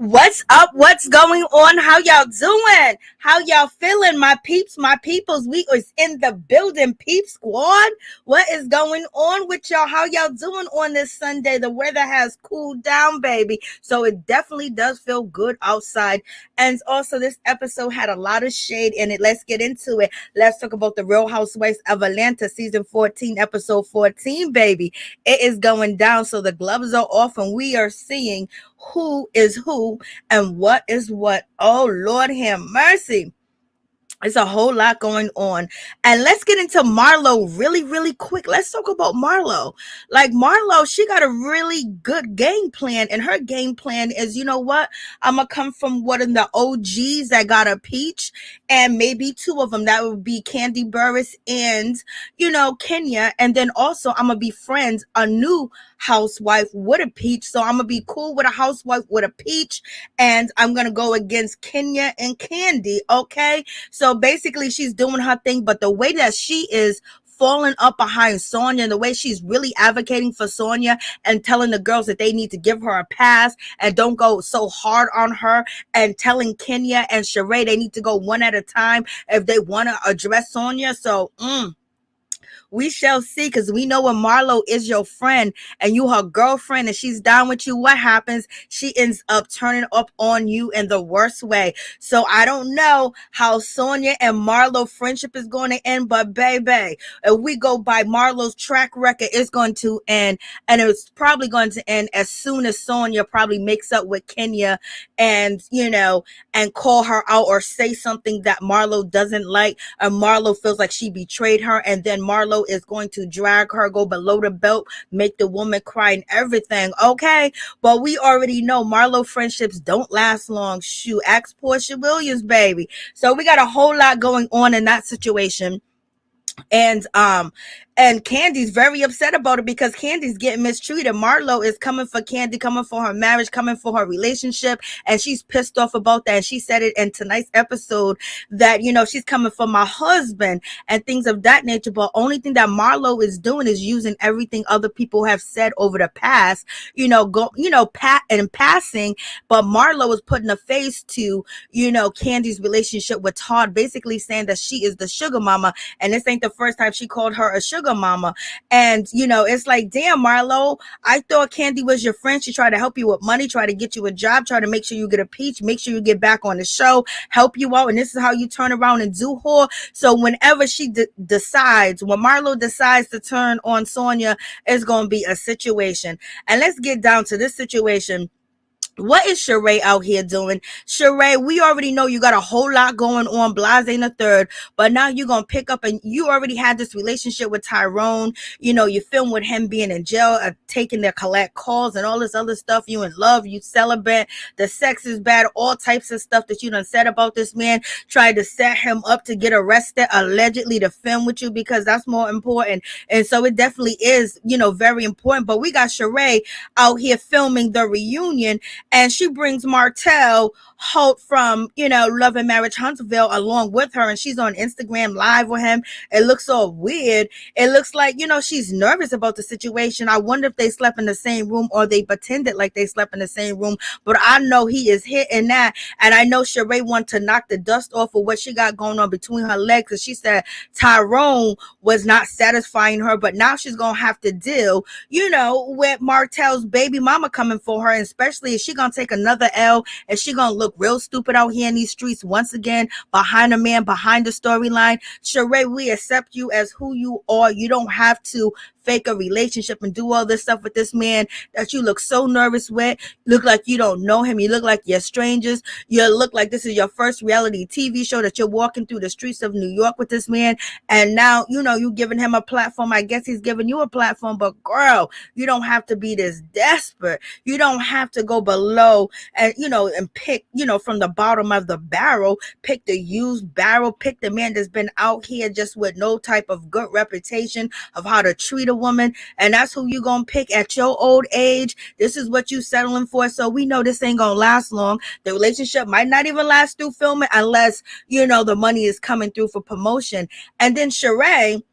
What's up? What's going on? How y'all doing? How y'all feeling? My peeps, my peoples, we is in the building, peep squad. What is going on with y'all? How y'all doing on this Sunday? The weather has cooled down, baby. So it definitely does feel good outside. And also this episode had a lot of shade in it. Let's get into it. Let's talk about the Real Housewives of Atlanta, season 14, episode 14, baby. It is going down. So the gloves are off and we are seeing who is who and what is what. Oh, Lord have mercy. It's a whole lot going on. And let's get into Marlo really quick. Let's talk about Marlo. Like Marlo, she got a really good game plan. And her game plan is, you know what? I'm going to come from one of the OGs that got a peach. And maybe two of them. That would be Kandi, Burruss, and, Kenya. And then also I'm going to be friends, a new housewife with a peach. So I'm going to be cool with a housewife with a peach. And I'm going to go against Kenya and Kandi. Okay. So basically she's doing her thing, but the way that she is falling up behind Sonya and the way she's really advocating for Sonya and telling the girls that they need to give her a pass and don't go so hard on her, and telling Kenya and Shereé they need to go one at a time if they want to address Sonya. So, we shall see, because we know when Marlo is your friend and you her girlfriend and she's down with you, what happens? She ends up turning up on you in the worst way. So I don't know how Sonya and Marlo friendship is going to end, but baby, if we go by Marlo's track record, it's going to end, and it's probably going to end as soon as Sonya probably makes up with Kenya and, and call her out or say something that Marlo doesn't like, and Marlo feels like she betrayed her, and then Marlo is going to drag her, go below the belt, make the woman cry and everything. Okay. But we already know Marlo friendships don't last long. Shoot, ask Porsha Williams, baby. So we got a whole lot going on in that situation. And Kandi's very upset about it because Kandi's getting mistreated. Marlo is coming for Kandi, coming for her marriage, coming for her relationship, and she's pissed off about that. And she said it in tonight's episode that, she's coming for my husband and things of that nature. But only thing that Marlo is doing is using everything other people have said over the past, in passing. But Marlo is putting a face to, Kandi's relationship with Todd, basically saying that she is the sugar mama, and this ain't the first time she called her a sugar mama. And it's like, damn, Marlo, I thought Kandi was your friend. She tried to help you with money, try to get you a job, try to make sure you get a peach, make sure you get back on the show, help you out, and this is how you turn around and do her. So whenever she decides, when Marlo decides to turn on Sonya, it's going to be a situation. And let's get down to this situation. What is Shereé out here doing? Shereé, we already know you got a whole lot going on, blase in the third, but now you're going to pick up, and you already had this relationship with Tyrone. You film with him being in jail, taking their collect calls and all this other stuff. You in love, you celibate, the sex is bad, all types of stuff that you done said about this man, tried to set him up to get arrested, allegedly to film with you, because that's more important. And so it definitely is, very important. But we got Shereé out here filming the reunion, and she brings Martell Holt from, Love and Marriage Huntsville along with her. And she's on Instagram live with him. It looks so weird. It looks like, she's nervous about the situation. I wonder if they slept in the same room or they pretended like they slept in the same room. But I know he is hitting that. And I know Shereé wanted to knock the dust off of what she got going on between her legs. Because she said Tyrone was not satisfying her. But now she's going to have to deal, with Martell's baby mama coming for her. And especially if she going to take another L and she going to look real stupid out here in these streets once again, behind a man, behind the storyline. Shereé, we accept you as who you are. You don't have to fake a relationship and do all this stuff with this man that you look so nervous with. Look like you don't know him. You look like you're strangers. You look like this is your first reality TV show that you're walking through the streets of New York with this man. And now, you giving him a platform. I guess he's giving you a platform, but girl, you don't have to be this desperate. You don't have to go below and, and pick, from the bottom of the barrel, pick the used barrel, pick the man that's been out here just with no type of good reputation of how to treat a woman, and that's who you gonna pick at your old age. This is what you settling for. So we know this ain't gonna last long. The relationship might not even last through filming unless the money is coming through for promotion. And then Shereé,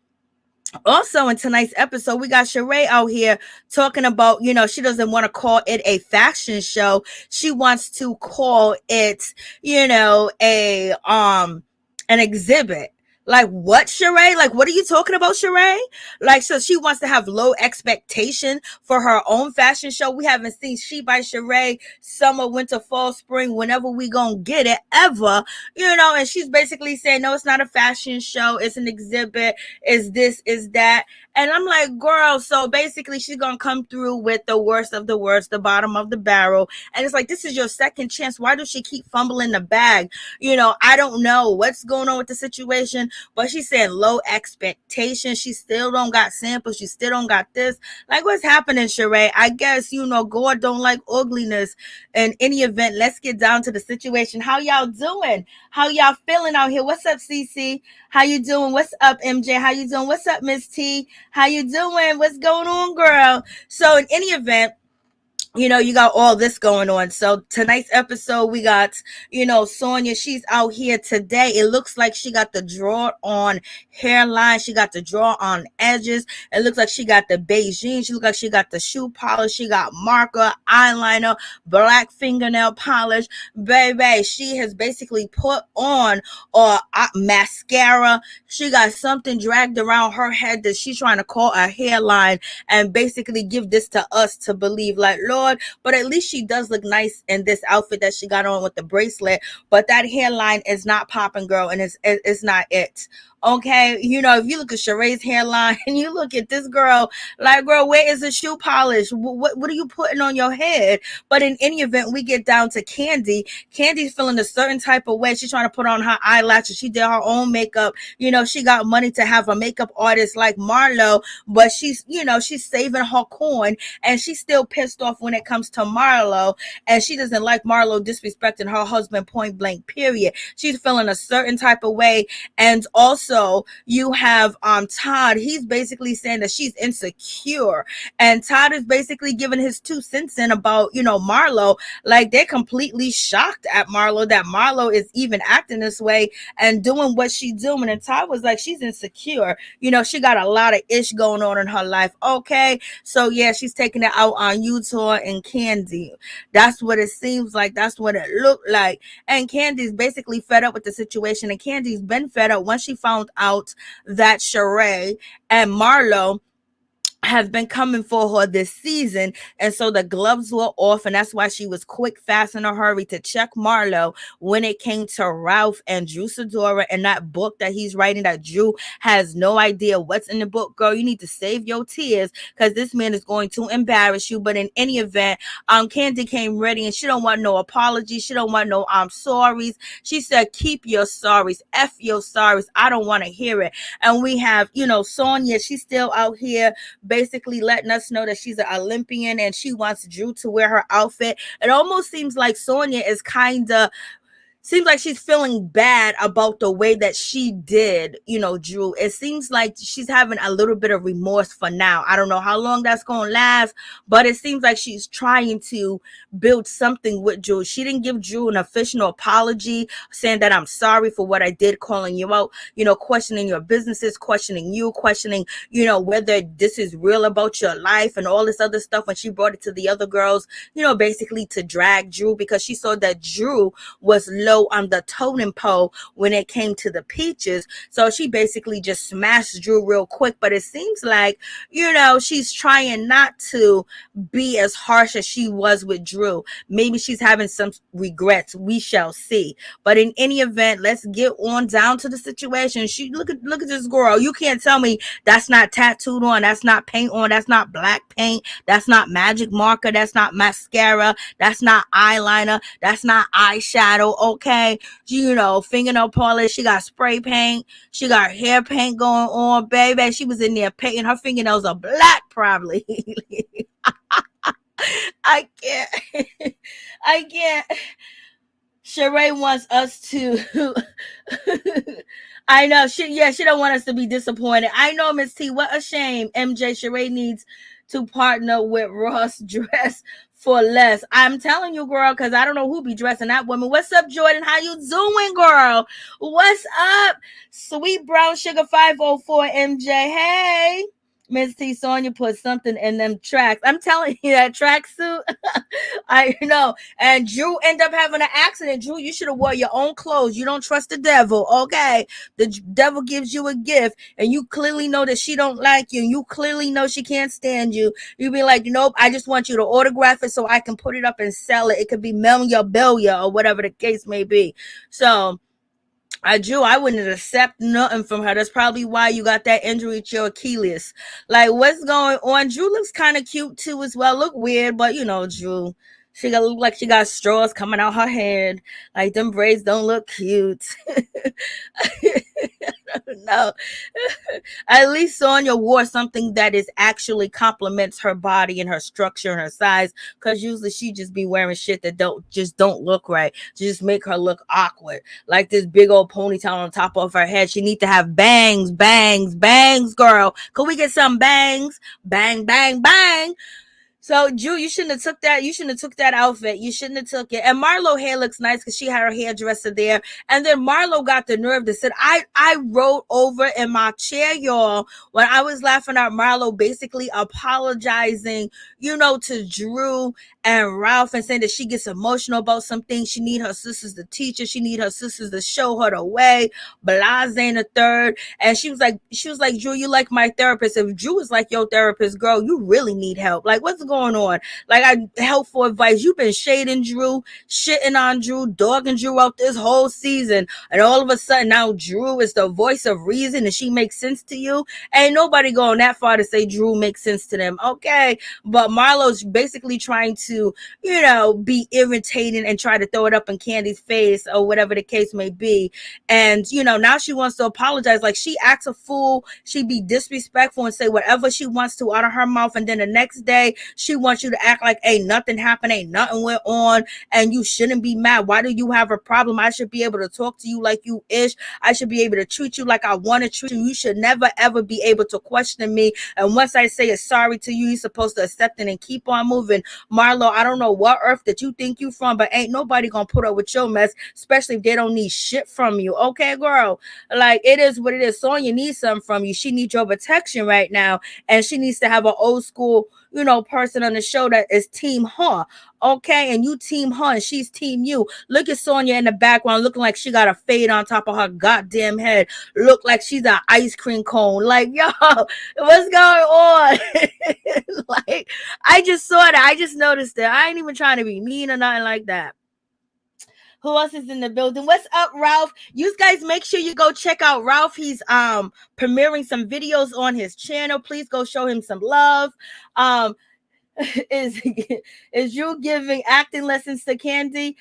Also, in tonight's episode, we got Shereé out here talking about, she doesn't want to call it a fashion show. She wants to call it, an exhibit. Like, what, Shereé? Like, what are you talking about, Shereé? Like, so she wants to have low expectation for her own fashion show. We haven't seen She by Shereé summer, winter, fall, spring, whenever we gonna get it, ever, and she's basically saying, no, it's not a fashion show. It's an exhibit. Is this, is that. And I'm like, girl, so basically she's going to come through with the worst of the worst, the bottom of the barrel. And it's like, this is your second chance. Why does she keep fumbling the bag? I don't know what's going on with the situation, but she's saying low expectations. She still don't got samples. She still don't got this. Like, what's happening, Shereé? I guess, God don't like ugliness. In any event, let's get down to the situation. How y'all doing? How y'all feeling out here? What's up, CC? How you doing? What's up, MJ? How you doing? What's up, Miss T? How you doing? What's going on, girl? So in any event, you got all this going on. So tonight's episode, we got, Sonya, she's out here today. It looks like she got the draw on hairline. She got the draw on edges. It looks like she got the Beijing. She looks like she got the shoe polish. She got marker, eyeliner, black fingernail polish. Baby, she has basically put on mascara. She got something dragged around her head that she's trying to call a hairline and basically give this to us to believe, like, Lord, but at least she does look nice in this outfit that she got on with the bracelet. But that hairline is not popping, girl, and it's not it. Okay, if you look at Shereé's hairline and you look at this girl, like, girl, where is the shoe polish? What are you putting on your head? But in any event, we get down to Kandi. Kandi's feeling a certain type of way. She's trying to put on her eyelashes. She did her own makeup. She got money to have a makeup artist like Marlo, but she's saving her coin, and she's still pissed off when it comes to Marlo, and she doesn't like Marlo disrespecting her husband point blank, period. She's feeling a certain type of way. And also you have Todd. He's basically saying that she's insecure, and Todd is basically giving his 2 cents in about Marlo. Like, they're completely shocked at Marlo, that Marlo is even acting this way and doing what she's doing. And Todd was like, she's insecure. She got a lot of ish going on in her life. Okay, so yeah, she's taking it out on Utah and Kandi. That's what it seems like. That's what it looked like. And Kandi's basically fed up with the situation, and Kandi's been fed up once she found out that Shereé and Marlo have been coming for her this season, and so the gloves were off, and that's why she was quick, fast, in a hurry to check Marlo when it came to Ralph and Drew Sidora and that book that he's writing, that Drew has no idea what's in the book. Girl, you need to save your tears, because this man is going to embarrass you. But in any event, Kandi came ready, and she don't want no apology. She don't want no sorries. She said, keep your sorries, F your sorries. I don't want to hear it. And we have, Sonya, she's still out here basically letting us know that she's an Olympian and she wants Drew to wear her outfit. It almost seems like Sonya is seems like she's feeling bad about the way that she did, Drew. It seems like she's having a little bit of remorse for now. I don't know how long that's going to last, but it seems like she's trying to build something with Drew. She didn't give Drew an official apology saying that I'm sorry for what I did, calling you out, questioning your businesses, questioning you, questioning, whether this is real about your life and all this other stuff. When she brought it to the other girls, basically to drag Drew, because she saw that Drew was low on the totem pole when it came to the peaches. So she basically just smashed Drew real quick. But it seems like, she's trying not to be as harsh as she was with Drew. Maybe she's having some regrets. We shall see. But in any event, let's get on down to the situation. She look at this girl. You can't tell me that's not tattooed on, that's not paint on, that's not black paint, that's not magic marker, that's not mascara, that's not eyeliner, that's not eyeshadow. Okay, fingernail polish. She got spray paint. She got hair paint going on, baby. She was in there painting. Her fingernails are black, probably. I can't. I can't. Shereé wants us to. I know. She don't want us to be disappointed. I know, Miss T. What a shame. MJ, Shereé needs to partner with Ross Dress for less. I'm telling you, girl, because I don't know who be dressing that woman. What's up, Jordan? How you doing, girl? What's up? Sweet Brown Sugar 504 MJ. Hey. Miss T Sonia put something in them tracks. I'm telling you, that tracksuit. I know. And Drew ended up having an accident. Drew, you should have wore your own clothes. You don't trust the devil, okay? The devil gives you a gift, and you clearly know that she don't like you. And you clearly know she can't stand you. You be like, nope, I just want you to autograph it so I can put it up and sell it. It could be memorabilia or whatever the case may be. So I wouldn't accept nothing from her. That's probably why you got that injury to your Achilles. Like, what's going on? Drew looks kind of cute too as well. Look weird, but you know, Drew. She got look like she got straws coming out her head. Like them braids don't look cute. No. At least Sonya wore something that is actually complements her body and her structure and her size. Cause usually she just be wearing shit that don't look right. To just make her look awkward. Like this big old ponytail on top of her head. She need to have bangs, bangs, bangs, girl. Could we get some bangs? Bang, bang, bang. So, Drew, you shouldn't have took that. You shouldn't have took that outfit. You shouldn't have took it. And Marlo hair looks nice because she had her hairdresser there. And then Marlo got the nerve to sit. I rolled over in my chair, y'all, when I was laughing at Marlo basically apologizing, you know, to Drew and Ralph and saying that she gets emotional about some things. She need her sisters to teach her. She need her sisters to show her the way. Blase the third. And she was like, Drew, you like my therapist. If Drew is like your therapist, girl, you really need help. Like, what's going on? Like, I helpful advice. You've been shading Drew, shitting on Drew, dogging Drew out this whole season. And all of a sudden now Drew is the voice of reason and she makes sense to you. Ain't nobody going that far to say Drew makes sense to them. Okay. But Marlo's basically trying to, you know, be irritating and try to throw it up in Candy's face or whatever the case may be. And, you know, now she wants to apologize. Like, she acts a fool. She be disrespectful and say whatever she wants to out of her mouth. And then the next day she wants you to act like ain't nothing happened, ain't nothing went on, and you shouldn't be mad. Why do you have a problem? I should be able to talk to you like you ish. I should be able to treat you like I want to treat you. You should never ever be able to question me. And once I say a sorry to you, you're supposed to accept it and keep on moving. Marlo, I don't know what earth that you think you from, but ain't nobody gonna put up with your mess, especially if they don't need shit from you. Okay, girl? Like, it is what it is. Sonya needs something from you. She needs your protection right now, and she needs to have an old school, you know, person on the show that is team her. Okay, and you team her and she's team you. Look at Sonya in the background looking like she got a fade on top of her goddamn head. Look like she's an ice cream cone. Like, yo, what's going on? Like, I just saw that. I just noticed that. I ain't even trying to be mean or nothing like that. Who else is in the building? What's up, Ralph? You guys make sure you go check out Ralph. He's premiering some videos on his channel. Please go show him some love. Is you giving acting lessons to Kandi?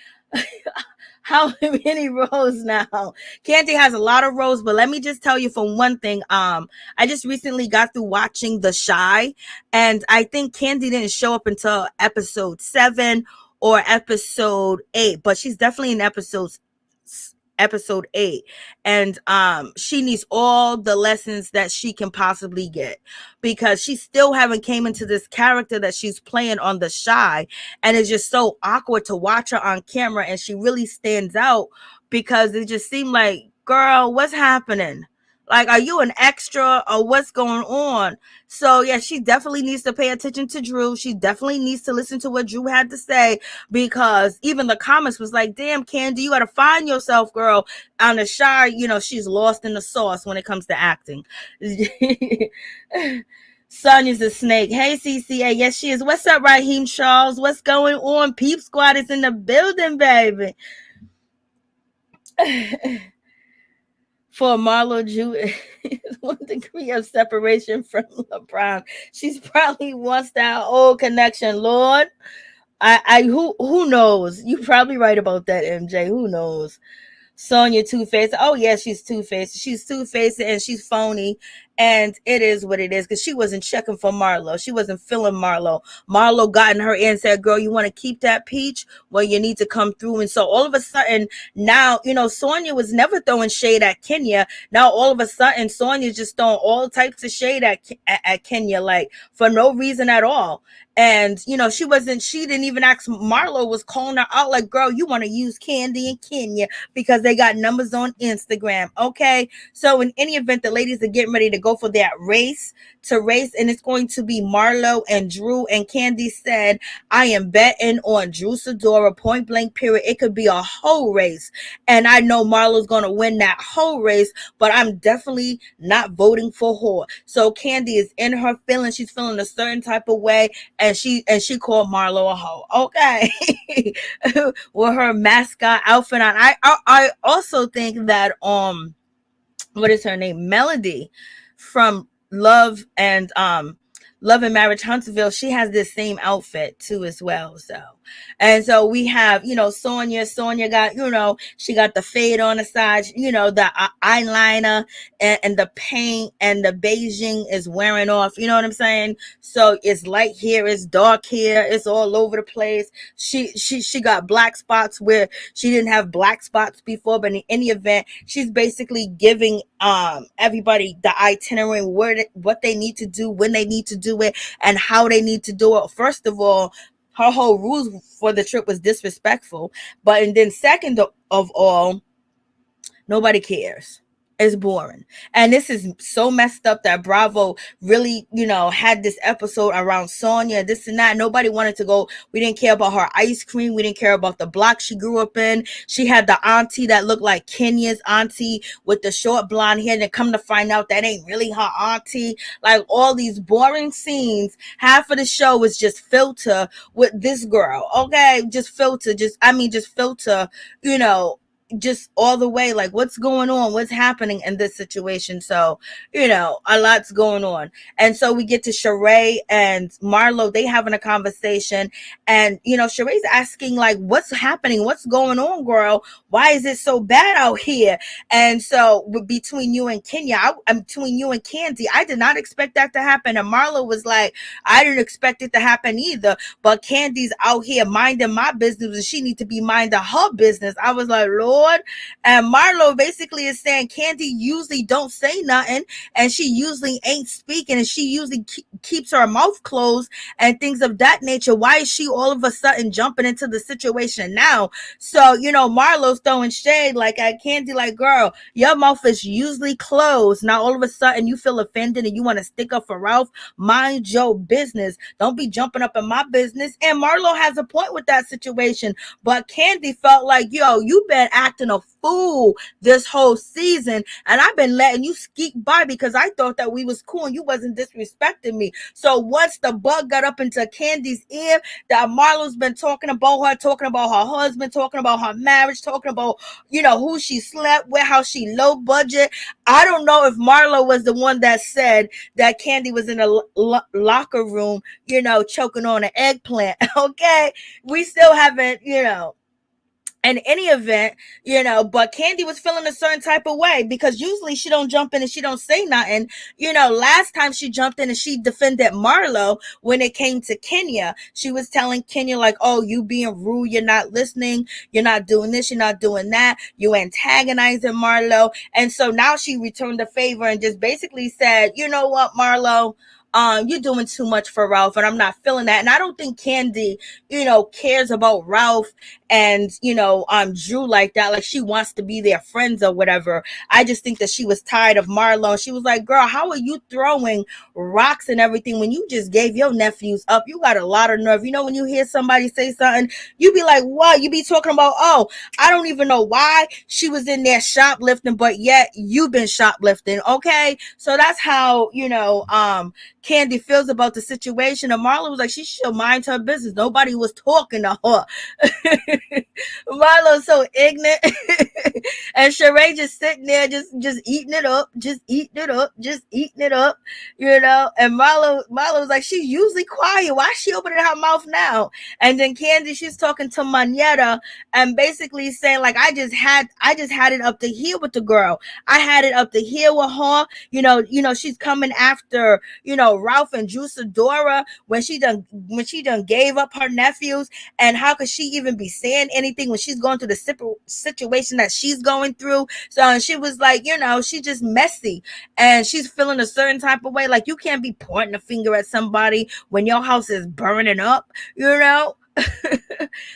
How many roles now? Kandi has a lot of roles, but let me just tell you for one thing. I just recently got through watching The Chi, and I think Kandi didn't show up until episode 7 or episode 8, but she's definitely in episode 8, and she needs all the lessons that she can possibly get, because she still haven't came into this character that she's playing on The Chi, and it's just so awkward to watch her on camera, and she really stands out because it just seemed like, girl, what's happening? Like, are you an extra or what's going on? So yeah, she definitely needs to pay attention to Drew. She definitely needs to listen to what Drew had to say, because even the comments was like, damn, Kandi, you got to find yourself, girl. On The Chi, you know, she's lost in the sauce when it comes to acting. Sonya's a snake. Hey, CCA. Yes, she is. What's up, Raheem Charles? What's going on? Peep Squad is in the building, baby. For Marlo Jew, 1 degree of separation from LeBron. She's probably wants that old connection, Lord. Who knows? You're probably right about that, MJ. Who knows? Sonya two-faced. Oh yeah, she's two-faced. She's two-faced and she's phony. And it is what it is, because she wasn't checking for Marlo. She wasn't feeling Marlo. Marlo got in her ear and said, girl, you want to keep that peach? Well, you need to come through. And so all of a sudden, now, Sonya was never throwing shade at Kenya. Now, all of a sudden, Sonya's just throwing all types of shade at Kenya, like for no reason at all. And, she didn't even ask. Marlo was calling her out like, girl, you want to use Kandi and Kenya because they got numbers on Instagram. Okay. So in any event, the ladies are getting ready to go for that race, and it's going to be Marlo and Drew. And Kandi said, I am betting on Drew Sidora, point blank period. It could be a whole race. And I know Marlo's going to win that whole race, but I'm definitely not voting for her. So Kandi is in her feelings. She's feeling a certain type of way. And she called Marlo a hoe. Okay. With her mascot outfit on. I also think that what is her name? Melody from Love and Marriage Huntsville, she has this same outfit too as well. So we have, Sonya got, she got the fade on the side, the eyeliner and the paint and the beiging is wearing off, you know what I'm saying? So it's light here, it's dark here, it's all over the place. She got black spots where she didn't have black spots before, but in any event, she's basically giving everybody the itinerary, what they need to do, when they need to do it, and how they need to do it. First of all, her whole rules for the trip was disrespectful, and then second of all, nobody cares. It's boring. And this is so messed up that Bravo really, had this episode around Sonya, this and that. Nobody wanted to go. We didn't care about her ice cream. We didn't care about the block she grew up in. She had the auntie that looked like Kenya's auntie with the short blonde hair. And come to find out that ain't really her auntie. Like all these boring scenes. Half of the show was just filter with this girl. Okay. Just filter, just filter, just all the way, like what's going on, what's happening in this situation. So a lot's going on. And so we get to Shereé and Marlo, they having a conversation, and Shereé's asking like, what's happening, what's going on, girl, why is it so bad out here? And so between you and Kenya, between you and Kandi, I did not expect that to happen. And Marlo was like, I didn't expect it to happen either, but Kandi's out here minding my business and she need to be minding her business. I was like, Lord. And Marlo basically is saying Kandi usually don't say nothing, and she usually ain't speaking, and she usually keeps her mouth closed and things of that nature. Why is she all of a sudden jumping into the situation now? So Marlo's throwing shade like at Kandi, like, girl, your mouth is usually closed. Now all of a sudden you feel offended and you want to stick up for Ralph. Mind your business. Don't be jumping up in my business. And Marlo has a point with that situation, but Kandi felt like, yo, you've been acting a fool this whole season, and I've been letting you skeet by because I thought that we was cool and you wasn't disrespecting me. So once the bug got up into Kandi's ear that Marlo's been talking about her husband, talking about her marriage, talking about who she slept with, how she low budget. I don't know if Marlo was the one that said that Kandi was in a locker room choking on an eggplant. Okay, we still haven't in any event, but Kandi was feeling a certain type of way because usually she don't jump in and she don't say nothing. Last time she jumped in and she defended Marlo when it came to Kenya. She was telling Kenya like, oh, you being rude, you're not listening, you're not doing this, you're not doing that, you antagonizing Marlo. And so now she returned the favor and just basically said, you know what, Marlo, you're doing too much for Ralph, and I'm not feeling that. And I don't think Kandi, cares about Ralph and, Drew like that. Like she wants to be their friends or whatever. I just think that she was tired of Marlo. She was like, girl, how are you throwing rocks and everything when you just gave your nephews up? You got a lot of nerve. When you hear somebody say something, you be like, what? You be talking about, oh, I don't even know why she was in there shoplifting, but yet you've been shoplifting. Okay. So that's how, Kandi feels about the situation. And Marlo was like, she should mind her business. Nobody was talking to her. Marlo's so ignorant. And Shereé just sitting there, just eating it up, just eating it up, just eating it up, you know. And Marlo was like, she's usually quiet. Why is she opening her mouth now? And then Kandi, she's talking to Manetta and basically saying, like, I just had it up to here with the girl. I had it up to here with her. You know, she's coming after, you know, Ralph and Sidora when she done gave up her nephews. And how could she even be saying anything when she's going through the situation that she's going through? So she was like, you know, she's just messy and she's feeling a certain type of way. Like, you can't be pointing a finger at somebody when your house is burning up, you know.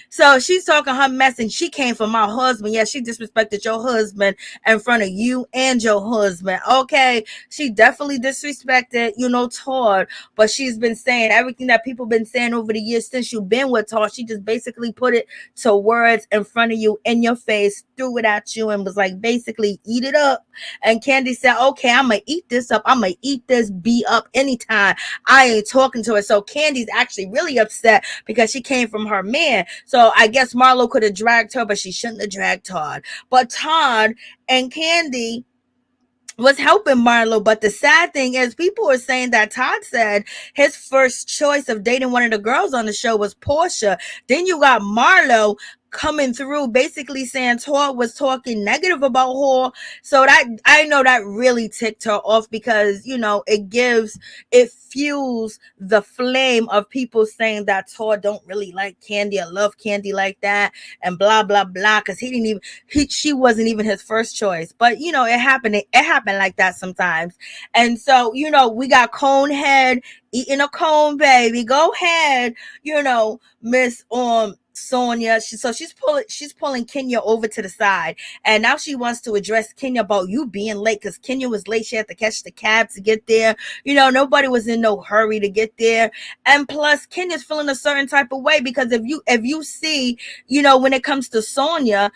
So she's talking her mess, and she came for my husband. Yeah, she disrespected your husband in front of you and your husband. Okay, she definitely disrespected, you know, Todd. But she's been saying everything that people been saying over the years since you've been with Todd. She just basically put it to words in front of you, in your face, threw it at you, and was like, basically, eat it up. And Kandi said, okay, I'm gonna eat this up. I'm gonna eat this B up anytime. I ain't talking to her. So Candy's actually really upset because she came from her man. So I guess Marlo could have dragged her, but she shouldn't have dragged Todd. But Todd and Kandi was helping Marlo. But the sad thing is, people were saying that Todd said his first choice of dating one of the girls on the show was Porsha. Then you got Marlo coming through basically saying Todd was talking negative about her. So that, I know that really ticked her off, because, you know, it fuels the flame of people saying that Todd don't really like Kandi or love Kandi like that and blah blah blah, because she wasn't even his first choice. But, you know, it happened like that sometimes. And so, you know, we got Conehead eating a cone, baby. Go ahead, you know, Miss Sonia. She's pulling Kenya over to the side, and now she wants to address Kenya about you being late, because Kenya was late. She had to catch the cab to get there. You know, nobody was in no hurry to get there. And plus, Kenya's feeling a certain type of way, because if you see, you know, when it comes to Sonia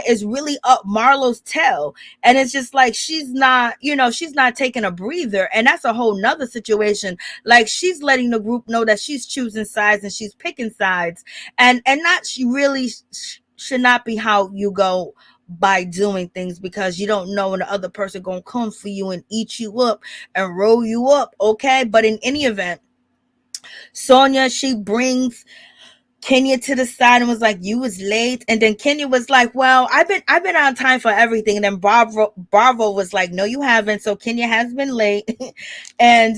is really up Marlo's tail, and it's just like she's not taking a breather, and that's a whole nother situation. Like, she's letting the group know that she's choosing sides and she's picking sides. And not, she really should not be how you go by doing things, because you don't know when the other person gonna come for you and eat you up and roll you up. Okay, but in any event, Sonia, she brings Kenya to the side and was like, you was late. And then Kenya was like, well, I've been on time for everything. And then Bravo was like, no, you haven't. So Kenya has been late. And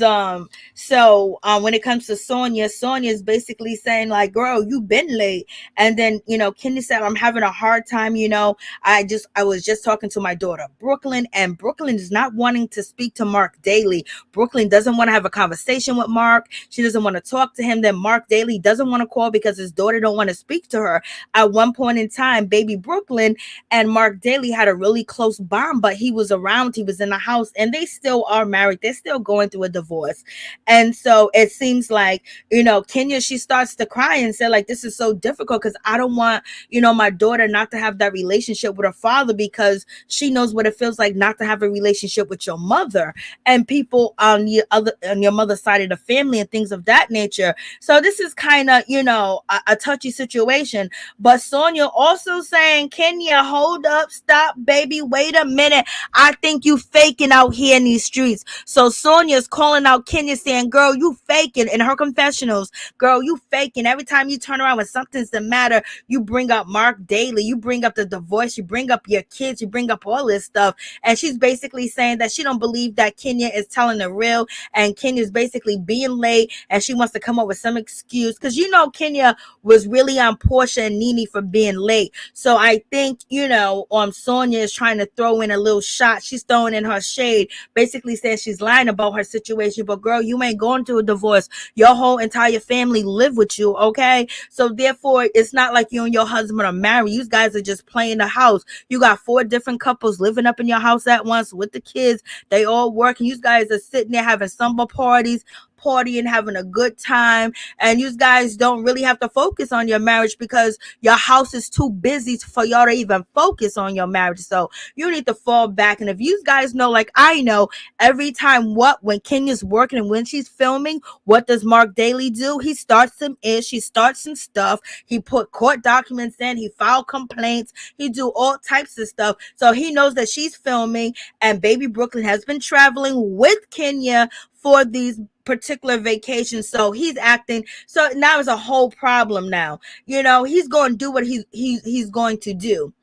so when it comes to Sonia is basically saying, like, girl, you've been late. And then, you know, Kenya said, I'm having a hard time, you know. I was just talking to my daughter Brooklyn, and Brooklyn is not wanting to speak to Mark Daly. Brooklyn doesn't want to have a conversation with Mark. She doesn't want to talk to him. Then Mark Daly doesn't want to call because his daughter don't want to speak to her. At one point in time, baby Brooklyn and Mark Daly had a really close bond, but he was around, he was in the house, and they still are married. They're still going through a divorce. And so it seems like, you know, Kenya, she starts to cry and say, like, this is so difficult, because I don't want, you know, my daughter not to have that relationship with her father, because she knows what it feels like not to have a relationship with your mother and people on your mother's side of the family and things of that nature. So this is kind of, you know, a touchy situation. But Sonia also saying, Kenya, hold up, stop, baby, wait a minute. I think you faking out here in these streets. So Sonia's calling out Kenya, saying, girl, you faking. In her confessionals, girl, you faking. Every time you turn around when something's the matter, you bring up Mark Daly, you bring up the divorce, you bring up your kids, you bring up all this stuff. And she's basically saying that she don't believe that Kenya is telling the real, and Kenya's basically being late, and she wants to come up with some excuse, because, you know, Kenya was really on Porsha and NeNe for being late. So I think, you know, Sonia is trying to throw in a little shot. She's throwing in her shade, basically saying she's lying about her situation. But girl, you ain't going through a divorce. Your whole entire family live with you, okay? So therefore, it's not like you and your husband are married. You guys are just playing the house. You got 4 different couples living up in your house at once with the kids. They all work, and you guys are sitting there having summer parties, partying, having a good time, and you guys don't really have to focus on your marriage because your house is too busy for y'all to even focus on your marriage. So you need to fall back. And if you guys know, like I know, every time when Kenya's working and when she's filming, what does Mark Daly do? He starts some ish, he starts some stuff, he put court documents in, he filed complaints, he do all types of stuff. So he knows that she's filming, and baby Brooklyn has been traveling with Kenya for these particular vacations. So he's acting. So now it's a whole problem now. He's going to do what he's going to do.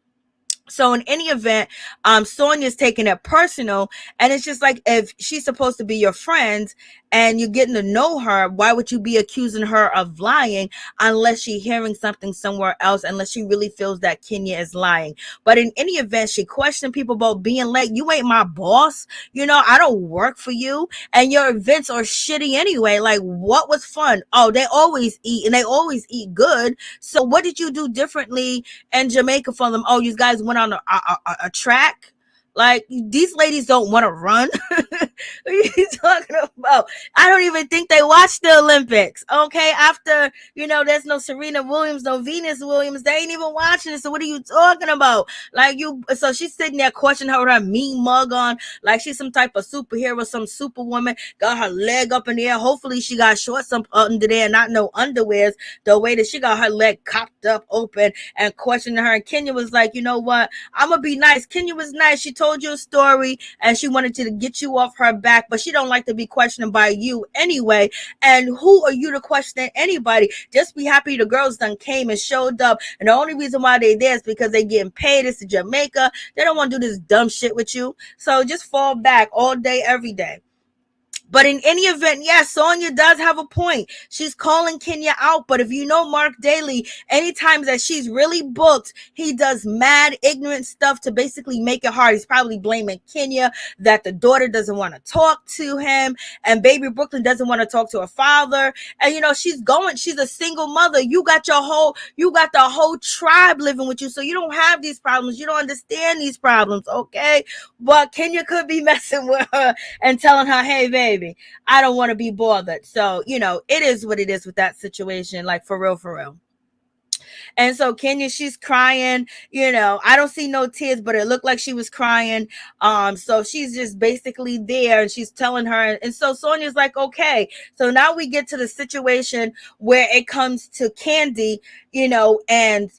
So in any event, Sonya's taking it personal, and it's just like, if she's supposed to be your friend and you're getting to know her, why would you be accusing her of lying unless she's hearing something somewhere else, unless she really feels that Kenya is lying? But in any event, she questioned people about being late. You ain't my boss. I don't work for you, and your events are shitty anyway. Like, what was fun? Oh, they always eat, and they always eat good. So what did you do differently in Jamaica for them? Oh, you guys went on a track. Like, these ladies don't want to run. What are you talking about? I don't even think they watch the Olympics. Okay, after there's no Serena Williams, no Venus Williams. They ain't even watching it. So what are you talking about? So she's sitting there questioning her with her mean mug on, like she's some type of superhero, some superwoman. Got her leg up in the air. Hopefully she got shorts up under there, not no underwears. The way that she got her leg cocked up open and questioning her. And Kenya was like, you know what? I'm gonna be nice. Kenya was nice. She told you a story and she wanted to get you off her back, but she don't like to be questioned by you anyway. And who are you to question anybody? Just be happy the girls done came and showed up, and the only reason why they there is because they getting paid. It's to Jamaica. They don't want to do this dumb shit with you. So just fall back all day, every day. But in any event, yes, Sonya does have a point. She's calling Kenya out. But if you know Mark Daly, anytime that she's really booked, he does mad, ignorant stuff to basically make it hard. He's probably blaming Kenya that the daughter doesn't want to talk to him, and baby Brooklyn doesn't want to talk to her father. And she's a single mother. You got the whole tribe living with you. So you don't have these problems. You don't understand these problems, okay? But Kenya could be messing with her and telling her, hey, baby, I don't want to be bothered. So, it is what it is with that situation, like for real, for real. And so Kenya, she's crying, I don't see no tears, but it looked like she was crying. So she's just basically there, and she's telling her. And so Sonya's like, okay. So now we get to the situation where it comes to Kandi, and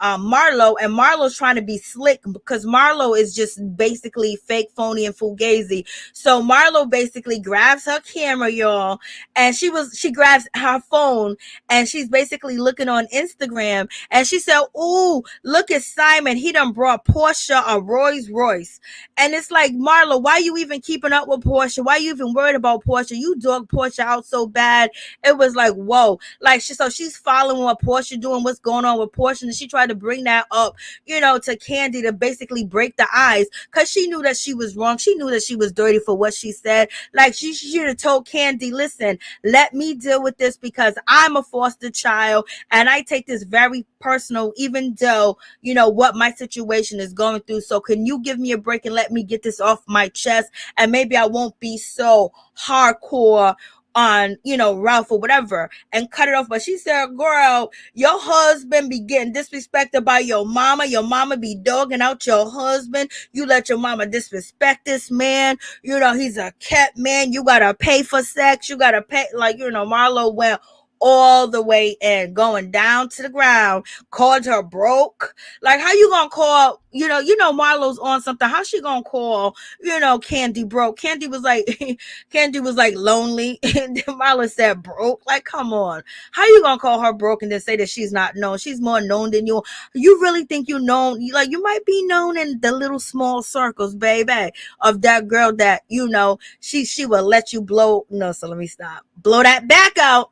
Marlo, and Marlo's trying to be slick because Marlo is just basically fake, phony, and fugazi. So Marlo basically grabs her camera, y'all, and she grabs her phone, and she's basically looking on Instagram, and she said, "Ooh, look at Simon. He done brought Porsha a Rolls Royce." And it's like, Marlo, why you even keeping up with Porsha? Why you even worried about Porsha? You dug Porsha out so bad. It was like, whoa. Like, so she's following what Porsha doing, what's going on with Porsha, and she tried to bring that up, to Kandi to basically break the ice, because she knew that she was wrong. She knew that she was dirty for what she said. Like, she should have told Kandi, listen, let me deal with this because I'm a foster child and I take this very personal, even though, what my situation is going through. So can you give me a break and let me get this off my chest? And maybe I won't be so hardcore on, Ralph or whatever, and cut it off. But she said, girl, your husband be getting disrespected by your mama be dogging out your husband. You let your mama disrespect this man. He's a kept man. You gotta pay for sex. You gotta pay, Marlo went all the way in, going down to the ground, called her broke. Like, how you gonna call, Marlo's on something. How she gonna call, Kandi broke? Kandi was like lonely. And Marlo said broke. Like, come on. How you gonna call her broke and then say that she's not known? She's more known than you. You really think you known? Like, you might be known in the little small circles, baby, of that girl that, she will let you blow. No, so let me stop. Blow that back out.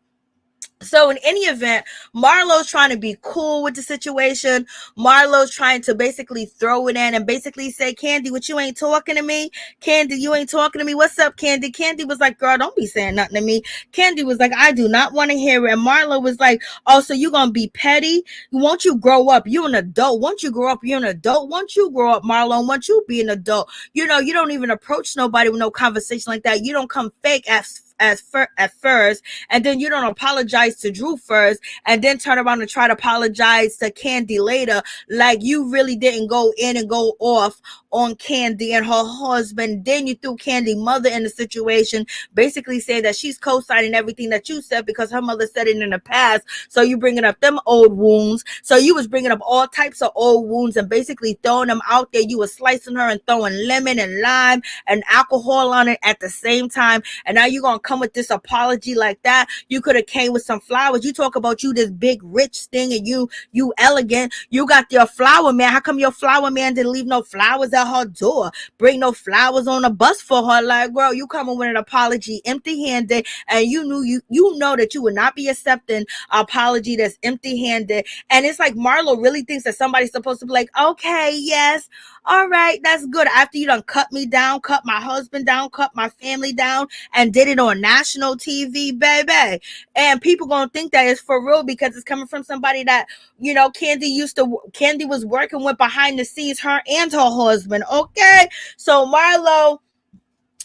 So in any event, Marlo's trying to be cool with the situation. Marlo's trying to basically throw it in and basically say, Kandi, what, you ain't talking to me? Kandi, you ain't talking to me? What's up, Kandi? Kandi was like, girl, don't be saying nothing to me. Kandi was like, I do not want to hear it. And Marlo was like, oh, so you going to be petty? Won't you grow up? You're an adult. Won't you grow up? You're an adult. Won't you grow up, Marlo? Won't you be an adult? You don't even approach nobody with no conversation like that. You don't come fake as at first, and then you don't apologize to Drew first, and then turn around and try to apologize to Kandi later. Like, you really didn't go in and go off on Kandi and her husband. Then you threw Kandi mother in the situation, basically saying that she's co-signing everything that you said because her mother said it in the past. So you bringing up them old wounds. So you was bringing up all types of old wounds and basically throwing them out there. You was slicing her and throwing lemon and lime and alcohol on it at the same time. And now you gonna come with this apology like that? You could have came with some flowers. You talk about you this big rich thing and you elegant. You got your flower man. How come your flower man didn't leave no flowers at her door? Bring no flowers on a bus for her? Like, girl, you coming with an apology empty-handed, and you know that you would not be accepting an apology that's empty-handed. And it's like Marlo really thinks that somebody's supposed to be like, okay, yes, all right, that's good. After you done cut me down, cut my husband down, cut my family down, and did it on national TV, baby. And people gonna think that it's for real because it's coming from somebody that, you know, Kandi was working with behind the scenes, her and her husband. Okay, so Marlo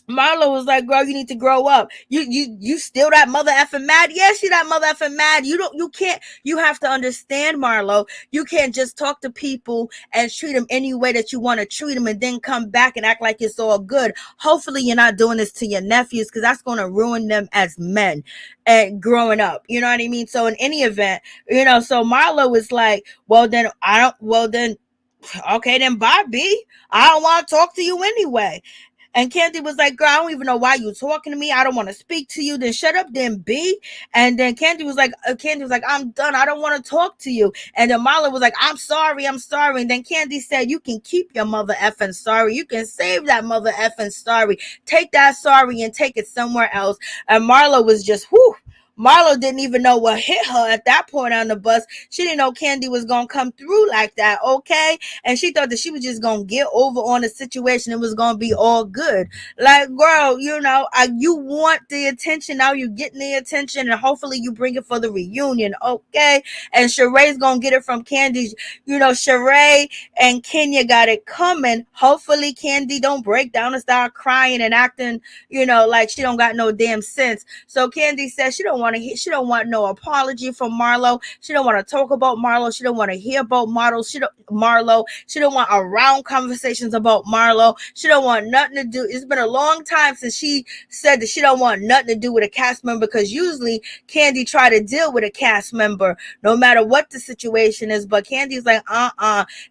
was like, girl, you need to grow up. You still that mother effing mad? Yes, you that mother effing mad. You have to understand, Marlo. You can't just talk to people and treat them any way that you want to treat them and then come back and act like it's all good. Hopefully you're not doing this to your nephews, because that's going to ruin them as men and growing up. You know what I mean? So in any event, you know, so Marlo was like, okay, then bye, B. I don't want to talk to you anyway. And Kandi was like, girl, I don't even know why you talking to me. I don't want to speak to you. Then shut up, then B. And then Kandi was like, I'm done. I don't want to talk to you. And then Marlo was like, I'm sorry. And then Kandi said, you can keep your mother effing sorry. You can save that mother effing sorry. Take that sorry and take it somewhere else. And Marlo was just, whew. Marlo didn't even know what hit her at that point on the bus. She didn't know Kandi was going to come through like that, okay? And she thought that she was just going to get over on the situation. It was going to be all good. Like, girl, you know, you want the attention. Now you're getting the attention, and hopefully you bring it for the reunion, okay? And Sheree's going to get it from Kandi. You know, Shereé and Kenya got it coming. Hopefully Kandi don't break down and start crying and acting, you know, like she don't got no damn sense. So Kandi said she don't want no apology from Marlo. She don't want to talk about Marlo. She don't want to hear about Marlo. She don't want around conversations about Marlo. She don't want nothing to do. It's been a long time since she said that she don't want nothing to do with a cast member, because usually Kandi try to deal with a cast member no matter what the situation is. But Candy's like,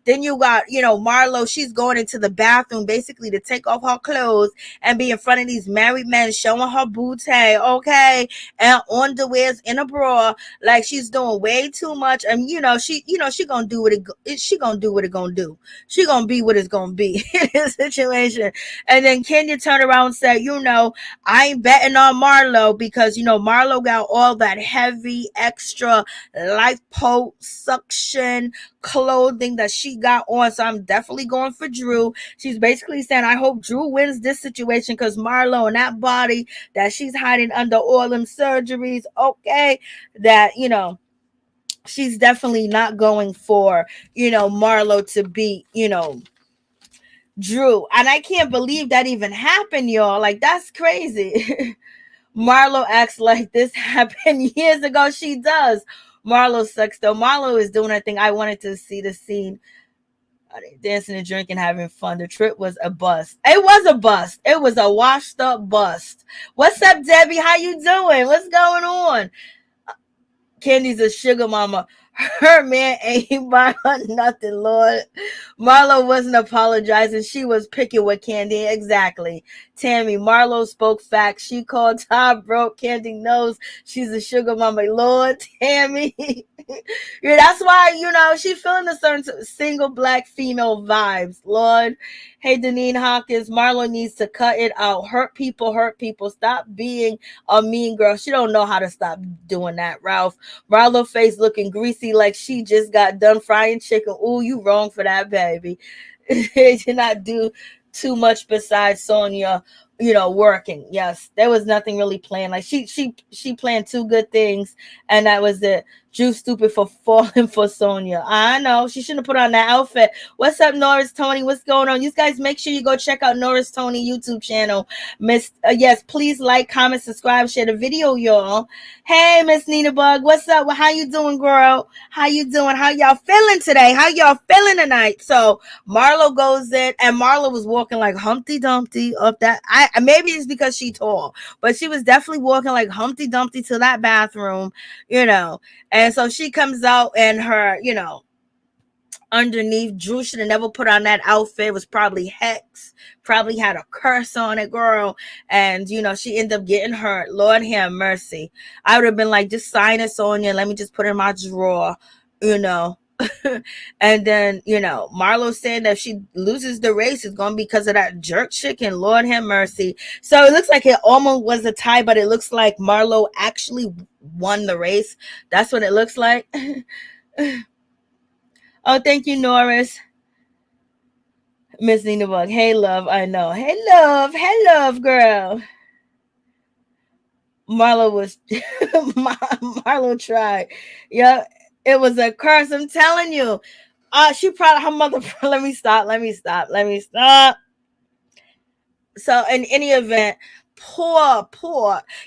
Then you got, you know, Marlo, she's going into the bathroom basically to take off her clothes and be in front of these married men showing her booty, okay? And underwears in a bra, like she's doing way too much. And she gonna do what she gonna do what it gonna do. She gonna be what it's gonna be in this situation. And then Kenya turned around and said, I ain't betting on Marlo, because Marlo got all that heavy extra liposuction clothing that she got on, so I'm definitely going for Drew. She's basically saying, I hope Drew wins this situation, because Marlo and that body that she's hiding under all them surgeries, okay, that she's definitely not going for Marlo to beat Drew. And I can't believe that even happened, y'all. Like, that's crazy. Marlo acts like this happened years ago. She does. Marlo sucks though. Marlo is doing her thing. I wanted to see the scene. Dancing and drinking, having fun. The trip was a bust. It was a bust. It was a washed up bust. What's up, Debbie? How you doing? What's going on? Candy's a sugar mama. Her man ain't buy her nothing, Lord. Marlo wasn't apologizing. She was picking with Kandi. Exactly. Tammy, Marlo spoke facts. She called Todd broke. Kandi knows she's a sugar mama. Lord, Tammy. Yeah, that's why, she's feeling the certain single black female vibes. Lord. Hey, Deneen Hawkins, Marlo needs to cut it out. Hurt people. Stop being a mean girl. She don't know how to stop doing that, Ralph. Marlo face looking greasy like she just got done frying chicken. Ooh, you wrong for that, baby. Did not do too much besides Sonya working. Yes, there was nothing really planned. Like she planned two good things, and that was it. Drew stupid for falling for Sonya. I know she shouldn't have put on that outfit. What's up, Norris Tony? What's going on? You guys, make sure you go check out Norris Tony YouTube channel. Miss, yes, please like, comment, subscribe, share the video, y'all. Hey, Miss Nina Bug, what's up? Well, how you doing, girl? How you doing? How y'all feeling today? How y'all feeling tonight? So Marlo goes in, and Marlo was walking like Humpty Dumpty up that. Maybe it's because she tall, but she was definitely walking like Humpty Dumpty to that bathroom, And so she comes out, and her, underneath, Drew should have never put on that outfit. It was probably hex, probably had a curse on it, girl. And she ended up getting hurt. Lord have mercy. I would have been like, just sign it, Sonya. Let me just put it in my drawer, And then, Marlo saying that if she loses the race, it's going to be because of that jerk chicken. Lord have mercy. So it looks like it almost was a tie, but it looks like Marlo actually won the race. That's what it looks like. Oh, thank you, Norris. Miss Nina Bug. Hey, love. I know. Hey, love. Hey, love, girl. Marlo was... Marlo tried. Yeah, it was a curse. I'm telling you. She probably... Her mother... Let me stop. So, in any event... Poor.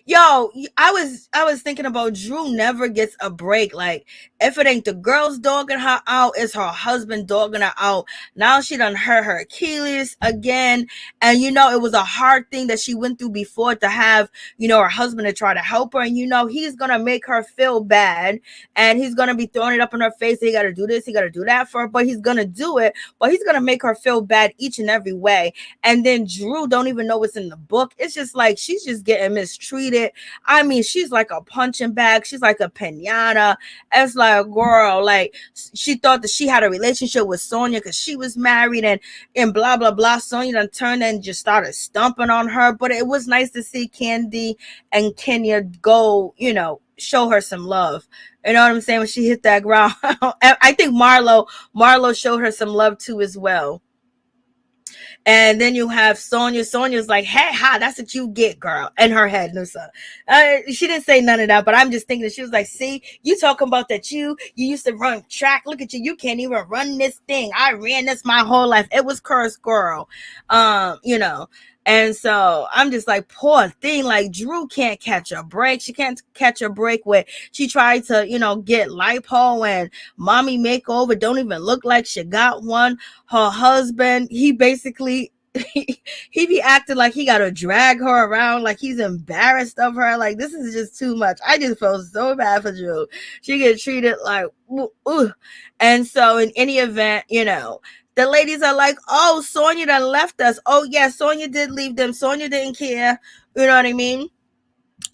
Yo, I was thinking about Drew never gets a break. Like, if it ain't the girls dogging her out, it's her husband dogging her out. Now she done hurt her Achilles again. And it was a hard thing that she went through before to have, her husband to try to help her. And he's gonna make her feel bad, and he's gonna be throwing it up in her face. He gotta do this, he gotta do that for her, but he's gonna do it, but he's gonna make her feel bad each and every way. And then Drew don't even know what's in the book. It's just like she's just getting mistreated. I mean, she's like a punching bag. She's like a piñata. It's like, girl, like she thought that she had a relationship with Sonya because she was married and blah, blah, blah. Sonya done turned and just started stumping on her. But it was nice to see Kandi and Kenya go, show her some love. You know what I'm saying? When she hit that ground. I think Marlo showed her some love too as well. And then you have Sonya. Sonya's like, hey, ha, that's what you get, girl. In her head. No, son. She didn't say none of that, but I'm just thinking that she was like, see, you talking about that you used to run track. Look at you. You can't even run this thing. I ran this my whole life. It was cursed, girl. And so I'm just like, poor thing. Like, Drew can't catch a break. She can't catch a break where she tried to, get lipo and mommy makeover. Don't even look like she got one. Her husband, he basically, he be acting like he got to drag her around, like he's embarrassed of her. Like, this is just too much. I just felt so bad for Drew. She get treated like, ooh. And so in any event, the ladies are like, oh, Sonya done left us. Oh, yeah, Sonya did leave them. Sonya didn't care. You know what I mean?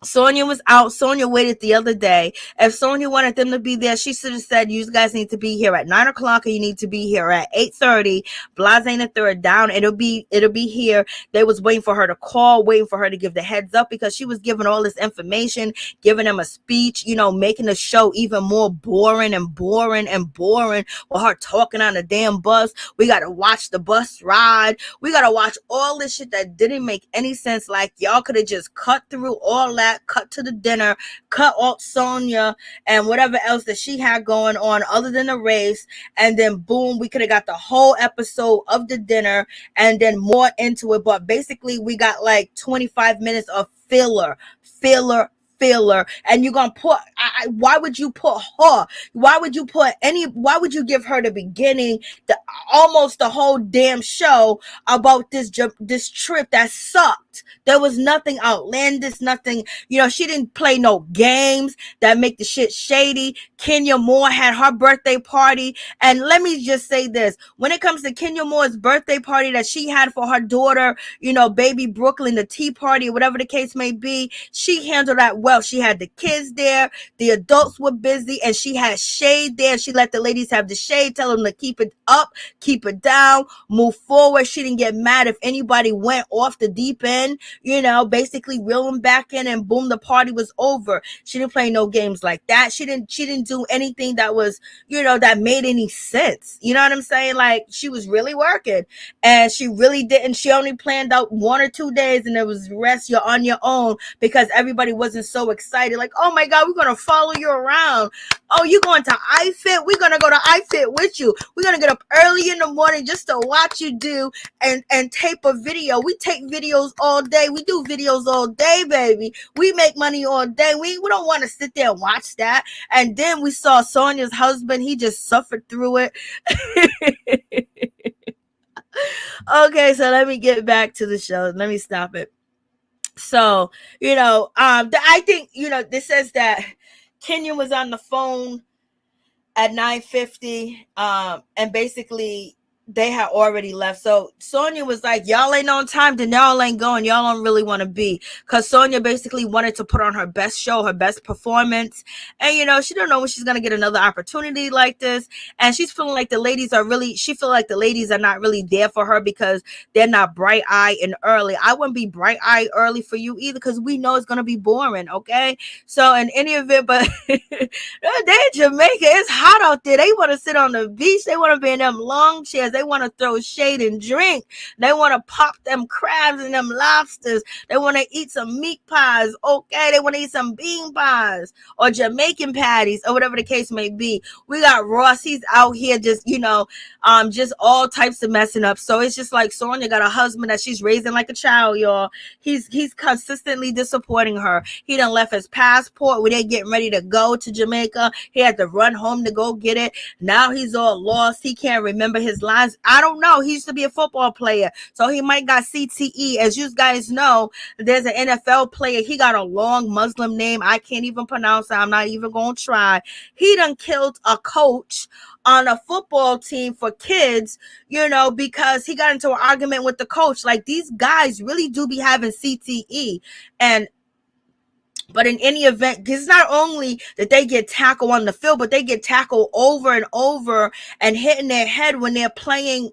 Sonya was out. Sonya waited the other day. If Sonya wanted them to be there, she should have said, you guys need to be here at 9 o'clock and you need to be here at 8:30. Blase ain't a third down. It'll be here. They was waiting for her to call, waiting for her to give the heads up because she was giving all this information, giving them a speech, making the show even more boring with her talking on the damn bus. We got to watch the bus ride. We got to watch all this shit that didn't make any sense. Like, y'all could have just cut through all that, cut to the dinner, cut off Sonya and whatever else that she had going on other than the race, and then boom, we could have got the whole episode of the dinner and then more into it. But basically we got like 25 minutes of filler, and you're gonna put why would you put her, why would you give her the beginning, almost the whole damn show about this trip that sucked? There was nothing outlandish, nothing, she didn't play no games that make the shit shady. Kenya Moore had her birthday party, and let me just say this, when it comes to Kenya Moore's birthday party that she had for her daughter, baby Brooklyn, the tea party, whatever the case may be, she handled that well. She had the kids there, the adults were busy, and she had shade there. She let the ladies have the shade, tell them to keep it up, keep it down, move forward. She didn't get mad if anybody went off the deep end, basically reel them back in, and boom, the party was over. She didn't play no games like that. She didn't do anything that was, that made any sense. You know what I'm saying? Like, she was really working, and she really didn't. She only planned out 1 or 2 days, and it was rest, you're on your own, because everybody wasn't so excited. Like, oh my God, we're going to follow you around. Oh, you going to iFit? We're going to go to iFit with you. We're going to get up early in the morning just to watch you do and tape a video. We take videos all day. We do videos all day, baby. We make money all day. We don't want to sit there and watch that. And then we saw Sonya's husband. He just suffered through it. Okay, so let me get back to the show. Let me stop it. So, I think, this says that Kenya was on the phone at 9:50, and basically they had already left. So Sonya was like, y'all ain't on time, then y'all ain't going. Y'all don't really want to be. Because Sonya basically wanted to put on her best show, her best performance. And, she don't know when she's going to get another opportunity like this. And she's feeling like she feel like the ladies are not really there for her because they're not bright-eyed and early. I wouldn't be bright-eyed early for you either, because we know it's going to be boring, okay? So in any event, but they're in Jamaica. It's hot out there. They want to sit on the beach. They want to be in them long chairs. They want to throw shade and drink. They want to pop them crabs and them lobsters. They want to eat some meat pies. Okay. They want to eat some bean pies or Jamaican patties or whatever the case may be. We got Ross. He's out here just, just all types of messing up. So it's just like Sonya got a husband that she's raising like a child, y'all. He's consistently disappointing her. He done left his passport when they getting ready to go to Jamaica. He had to run home to go get it. Now he's all lost. He can't remember his lines. I don't know. He used to be a football player, so he might got CTE. As you guys know, there's an NFL player. He got a long Muslim name. I can't even pronounce it. I'm not even going to try. He done killed a coach on a football team for kids, because he got into an argument with the coach. Like, these guys really do be having CTE. But in any event, it's not only that they get tackled on the field, but they get tackled over and over and hitting their head when they're playing,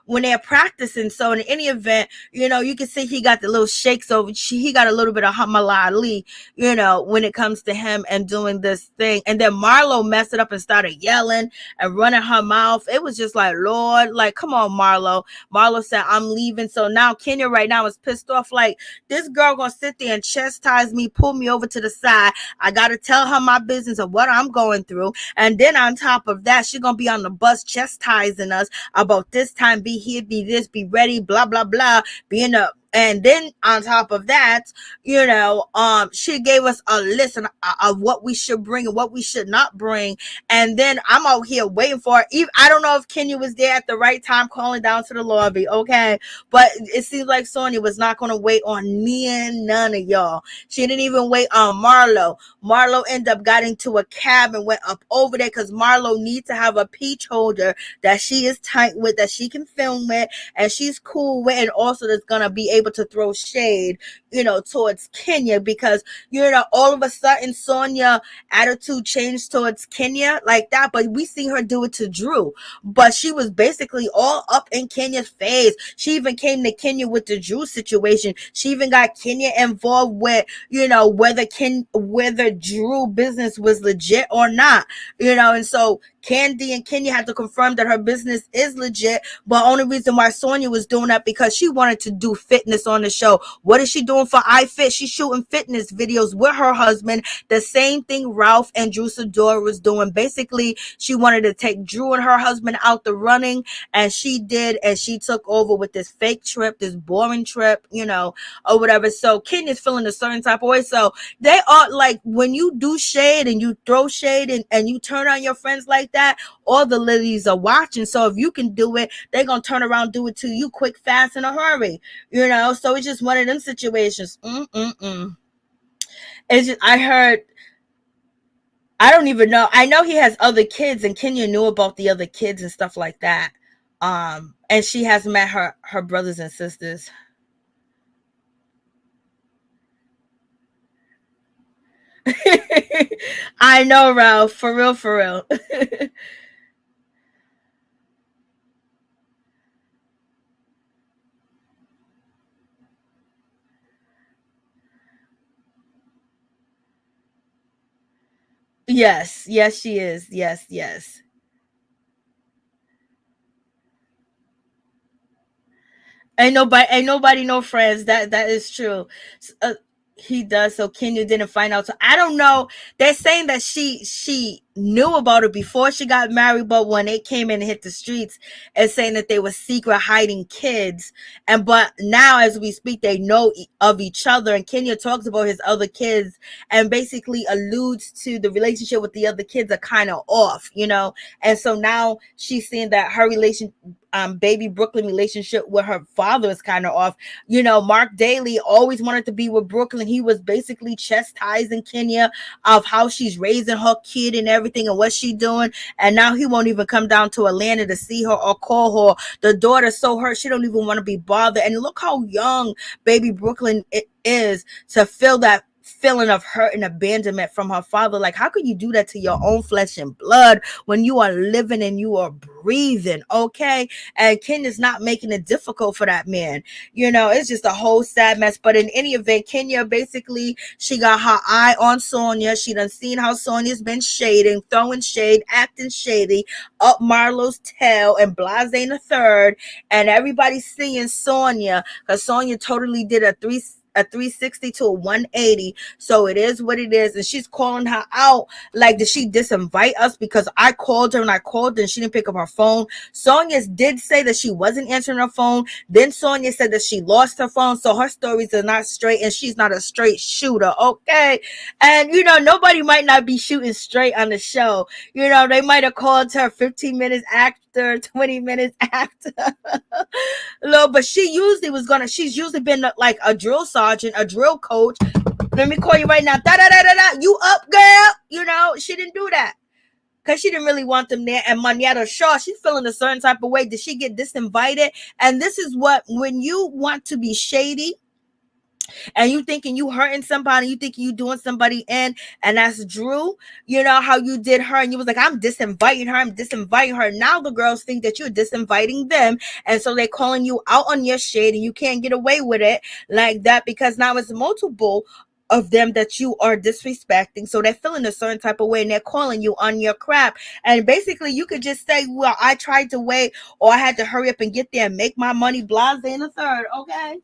when they're practicing. So in any event, you can see he got the little shakes over. He got a little bit of Hamalali, when it comes to him and doing this thing. And then Marlo messed it up and started yelling and running her mouth. It was just like, Lord, like, come on, Marlo. Marlo said, I'm leaving. So now Kenya right now is pissed off. Like, this girl gonna sit there and chastise me, pull me over to the side. I gotta tell her my business of what I'm going through. And then on top of that, she's gonna be on the bus chastising us about this time, be here, be this, be ready, blah, blah, blah, being a. And then on top of that, she gave us a list of what we should bring and what we should not bring. And then I'm out here waiting for her. I don't know if Kenya was there at the right time calling down to the lobby, okay? But it seems like Sonya was not going to wait on none of y'all. She didn't even wait on Marlo. Marlo ended up got into a cab and went up over there because Marlo needs to have a peach holder that she is tight with, that she can film with, and she's cool with, and also that's going to be able to throw shade, towards Kenya, because, all of a sudden Sonya attitude changed towards Kenya like that, but we see her do it to Drew. But she was basically all up in Kenya's face. She even came to Kenya with the Drew situation. She even got Kenya involved with, whether Drew business was legit or not, and so Kandi and Kenya had to confirm that her business is legit. But only reason why Sonya was doing that because she wanted to do fitness on the show. What is she doing for iFit? She's shooting fitness videos with her husband. The same thing Ralph and Drew Sidora was doing. Basically, she wanted to take Drew and her husband out the running, and she did, and she took over with this fake trip, this boring trip, or whatever. So Kenya's feeling a certain type of way. So they are like, when you do shade and you throw shade and you turn on your friends like that, all the ladies are watching. So if you can do it, they're gonna turn around, do it to you quick, fast, in a hurry. So it's just one of them situations. It's just, I don't even know. I know he has other kids, and Kenya knew about the other kids and stuff like that. And she has met her brothers and sisters. I know, Ralph. For real, for real. Yes, she is. Yes. Ain't nobody no friends. That is true. He does. So Kenya didn't find out. So I don't know. They're saying that she knew about it before she got married, but when they came in and hit the streets, it's saying that they were secret hiding kids. And but now as we speak, they know of each other. And Kenya talks about his other kids and basically alludes to the relationship with the other kids are kind of off, And so now she's seeing that her baby Brooklyn relationship with her father is kind of off. Mark Daly always wanted to be with Brooklyn. He was basically chastising Kenya of how she's raising her kid and everything and what she's doing. And now he won't even come down to Atlanta to see her or call her. The daughter's so hurt she don't even want to be bothered. And look how young baby Brooklyn is to feel that feeling of hurt and abandonment from her father. Like, how could you do that to your own flesh and blood when you are living and you are breathing? Okay. And Kenya's not making it difficult for that man. It's just a whole sad mess. But in any event, Kenya basically, she got her eye on Sonya. She done seen how Sonya's been shading, throwing shade, acting shady, up Marlo's tail and blase the third. And everybody's seeing Sonya because Sonya totally did a 360 to a 180. So it is what it is. And she's calling her out. Like, did she disinvite us? Because I called her and she didn't pick up her phone. Sonya did say that she wasn't answering her phone. Then Sonya said that she lost her phone. So her stories are not straight and she's not a straight shooter. Okay. And nobody might not be shooting straight on the show. They might have called her 15 minutes after, 20 minutes after. No, but she's usually been like a drill sergeant, a drill coach. Let me call you right now. Da da da da da. You up, girl? She didn't do that because she didn't really want them there. And Monietta Shaw, she's feeling a certain type of way. Did she get disinvited? And this is what, when you want to be shady and you thinking you hurting somebody, you thinking you doing somebody in, and that's Drew, how you did her, and you was like, I'm disinviting her. Now the girls think that you're disinviting them, and so they're calling you out on your shade, and you can't get away with it like that because now it's multiple of them that you are disrespecting. So they're feeling a certain type of way and they're calling you on your crap. And basically you could just say, well, I tried to wait, or I had to hurry up and get there and make my money, blase in a third. Okay.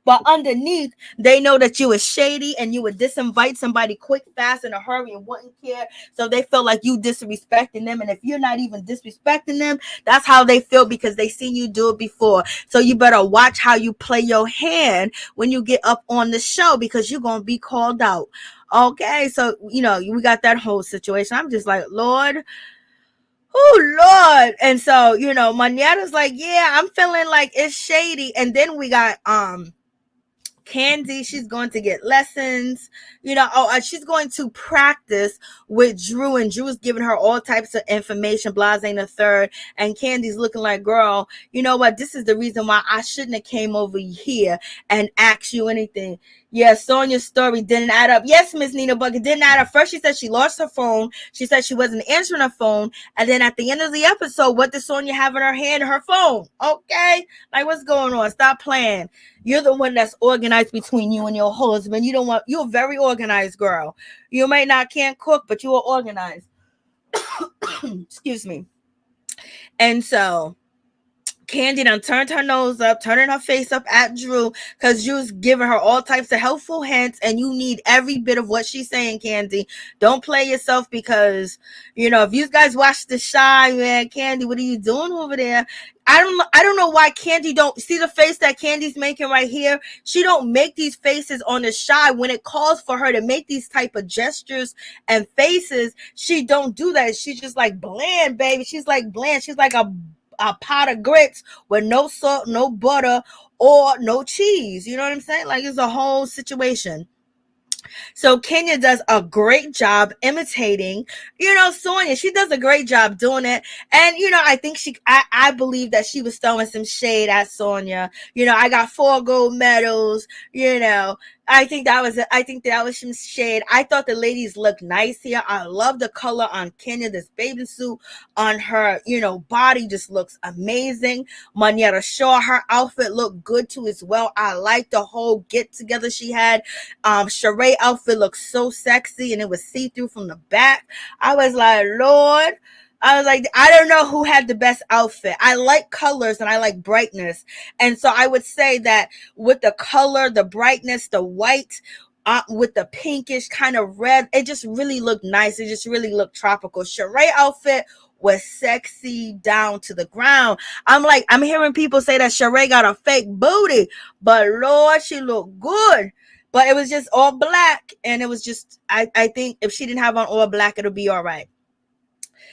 But underneath, they know that you were shady and you would disinvite somebody quick, fast, in a hurry and wouldn't care. So they feel like you disrespecting them. And if you're not even disrespecting them, that's how they feel because they seen you do it before. So you better watch how you play your hand when you get up on the show because you're going to be called out. Okay. So, we got that whole situation. I'm just like, Lord. Oh Lord. And so, Manietta's like, yeah, I'm feeling like it's shady. And then we got Kandi, she's going to get lessons, she's going to practice with Drew, and Drew's giving her all types of information, blase the third, and Kandi's looking like, girl, you know what, this is the reason why I shouldn't have came over here and asked you anything. Yeah, Sonya's story didn't add up. Yes, Miss Nina, but it didn't add up. First, she said she lost her phone. She said she wasn't answering her phone. And then at the end of the episode, what did Sonya have in her hand? Her phone. Okay? Like, what's going on? Stop playing. You're the one that's organized between you and your husband. You're a very organized girl. You might not can't cook, but you are organized. Excuse me. And so Kandi done turned her nose up, turning her face up at Drew, because Drew's giving her all types of helpful hints, and you need every bit of what she's saying, Kandi. Don't play yourself because, if you guys watch The Shy, man, Kandi, what are you doing over there? I don't know why Kandi don't see the face that Kandi's making right here. She don't make these faces on The Shy when it calls for her to make these type of gestures and faces. She don't do that. She's just like bland, baby. She's like bland. She's like a pot of grits with no salt, no butter, or no cheese. You know what I'm saying? Like, it's a whole situation. So Kenya does a great job imitating, Sonya. She does a great job doing it. And, I think I believe that she was throwing some shade at Sonya. I got 4 gold medals, I think that was it. I think that was some shade. I thought the ladies looked nice here. I love the color on Kenya. This bathing suit on her, body just looks amazing. Monyetta Shaw, her outfit looked good too as well. I like the whole get together she had. Shereé outfit looked so sexy and it was see through from the back. I was like, Lord. I was like, I don't know who had the best outfit. I like colors and I like brightness. And so I would say that with the color, the brightness, the white, with the pinkish kind of red, it just really looked nice. It just really looked tropical. Shereé outfit was sexy down to the ground. I'm hearing people say that Shereé got a fake booty, but Lord, she looked good. But it was just all black. And it was just, I think if she didn't have on all black, it'll be all right.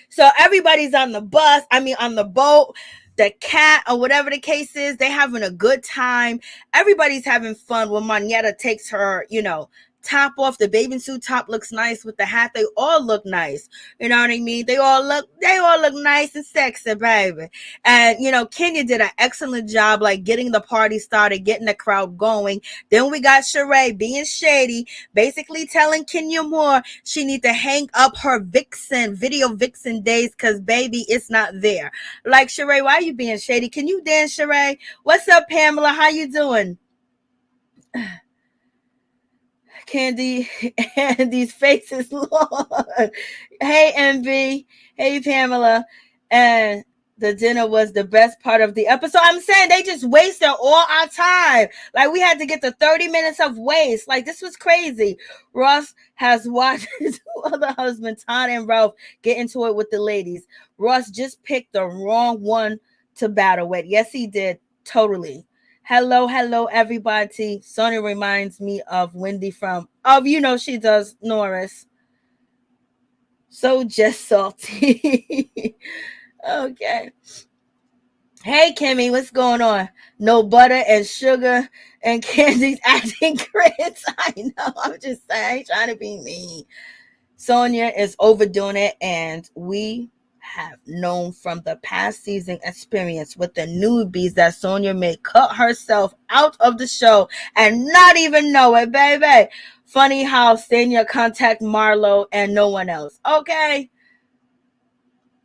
So everybody's on the bus, on the boat, the cat, or whatever the case is, they having a good time. Everybody's having fun when Monyetta takes her, top off. The bathing suit top looks nice with the hat. They all look nice. You know what I mean? They all look nice and sexy, baby. And, Kenya did an excellent job, like getting the party started, getting the crowd going. Then we got Shereé being shady, basically telling Kenya Moore she need to hang up her video vixen days because, baby, it's not there. Like, Shereé, why are you being shady? Can you dance, Shereé? What's up, Pamela? How you doing? Kandi and these faces, Lord. Hey, MV. Hey, Pamela. And the dinner was the best part of the episode. I'm saying they just wasted all our time. Like, we had to get to 30 minutes of waste. Like, this was crazy. Ross has watched his other husband, Todd and Ralph, get into it with the ladies. Ross just picked the wrong one to battle with. Yes, he did. Totally. Hello, everybody. Sonia reminds me of Wendy from, she does, Norris. So just salty. Okay. Hey, Kimmy, what's going on? No butter and sugar and Candy's acting grits. I know, I'm just saying, I ain't trying to be mean. Sonia is overdoing it, and we have known from the past season experience with the newbies that Sonia may cut herself out of the show and not even know it, baby. Funny how Sanya contact Marlo and no one else. Okay.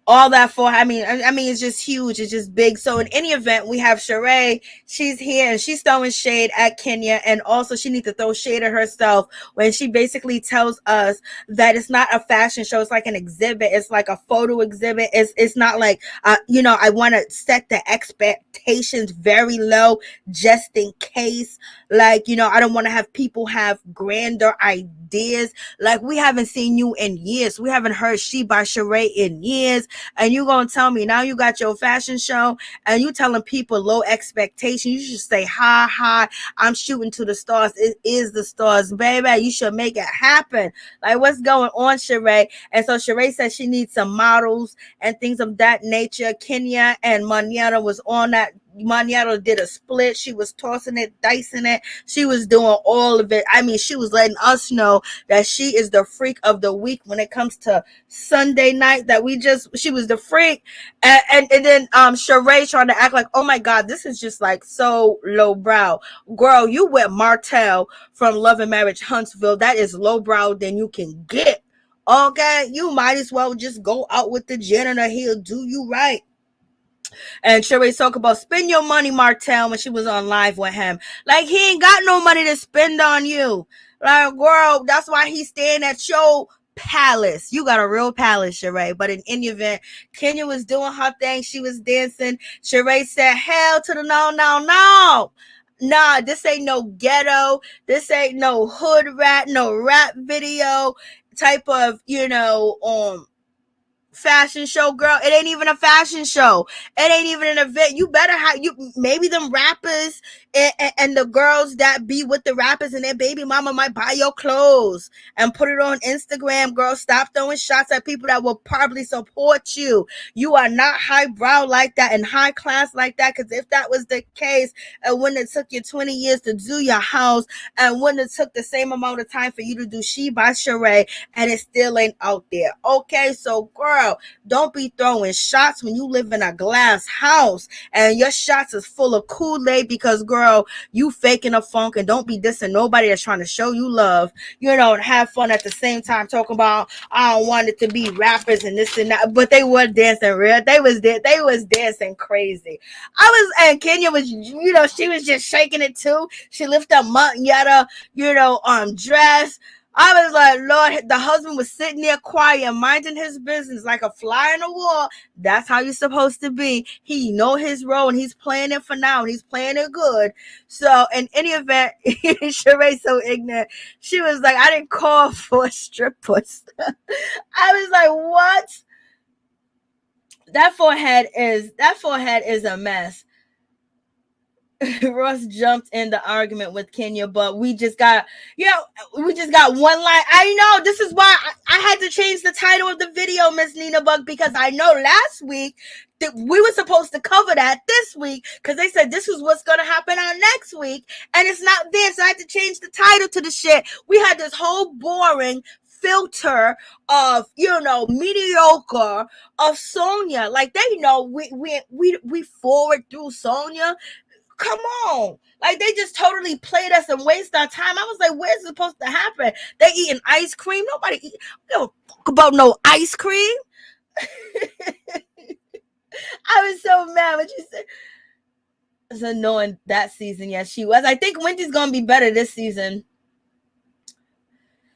All that for, it's just huge. It's just big. So in any event, we have Shereé. She's here and she's throwing shade at Kenya. And also she needs to throw shade at herself when she basically tells us that it's not a fashion show. It's like an exhibit. It's like a photo exhibit. It's not like, I want to set the expectations very low just in case. Like, I don't want to have people have grander ideas. Like, we haven't seen you in years. We haven't heard She by Shereé in years. And you gonna tell me now you got your fashion show and you telling people low expectations. You should say, hi, I'm shooting to the stars. It is the stars, baby. You should make it happen. Like, what's going on, Shereé? And so Shereé said she needs some models and things of that nature. Kenya and Monyetta was on that. Monyetta did a split. She was tossing it, dicing it. She was doing all of it. She was letting us know that she is the freak of the week when it comes to Sunday night. She was the freak. And then Shereé trying to act like, oh my God, this is just like so lowbrow. Girl, you with Martell from Love and Marriage Huntsville. That is lowbrow than you can get. Okay, you might as well just go out with the janitor. He'll do you right. And Shereé talk about spend your money, Martell, when she was on live with him. Like, he ain't got no money to spend on you. Like, girl, that's why he's staying at your palace. You got a real palace, Shereé. But in any event, Kenya was doing her thing. She was dancing. Shereé said, hell to the no. Nah, this ain't no ghetto. This ain't no hood rat, no rap video type of, fashion show, girl. It ain't even a fashion show. It ain't even an event. You better have maybe them rappers and the girls that be with the rappers and their baby mama might buy your clothes and put it on Instagram. Girl, stop throwing shots at people that will probably support you. You are not highbrow like that and high class like that, because if that was the case, it wouldn't have took you 20 years to do your house and wouldn't have took the same amount of time for you to do She by Shereé, and it still ain't out there. Okay, so girl, girl, don't be throwing shots when you live in a glass house and your shots is full of Kool-Aid because, girl, you faking a funk, and don't be dissing nobody that's trying to show you love, and have fun at the same time talking about, I don't want it to be rappers and this and that, but they were dancing real. They was dancing crazy. And Kenya was, she was just shaking it too. She lifted up Yetta, dress. I was like, Lord, the husband was sitting there quiet, minding his business like a fly on the wall. That's how you're supposed to be. He know his role, and he's playing it for now, and he's playing it good. So in any event, Shereé so ignorant. She was like, I didn't call for strippers. I was like, what? That forehead is a mess. Ross jumped in the argument with Kenya, but we just got one line. I know, this is why I had to change the title of the video, Miss Nina Buck, because I know last week that we were supposed to cover that this week, because they said this is what's going to happen on next week, and it's not there, so I had to change the title to the shit. We had this whole boring filter of mediocre of Sonya. Like, they know we forward through Sonya. Come on. Like, they just totally played us and waste our time. I was like, where's it supposed to happen? They eating ice cream. We don't talk about no ice cream. I was so mad when you said it's annoying that season. Yes, she was. I think Wendy's gonna be better this season.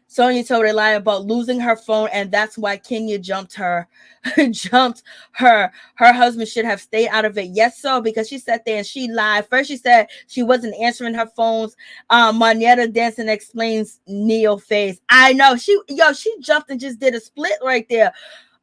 Sonya told a lie about losing her phone, and that's why Kenya jumped her. Her husband should have stayed out of it. Yes, so because she sat there and she lied. First, she said she wasn't answering her phones. Marnetta dancing explains Neo face. I know she jumped and just did a split right there.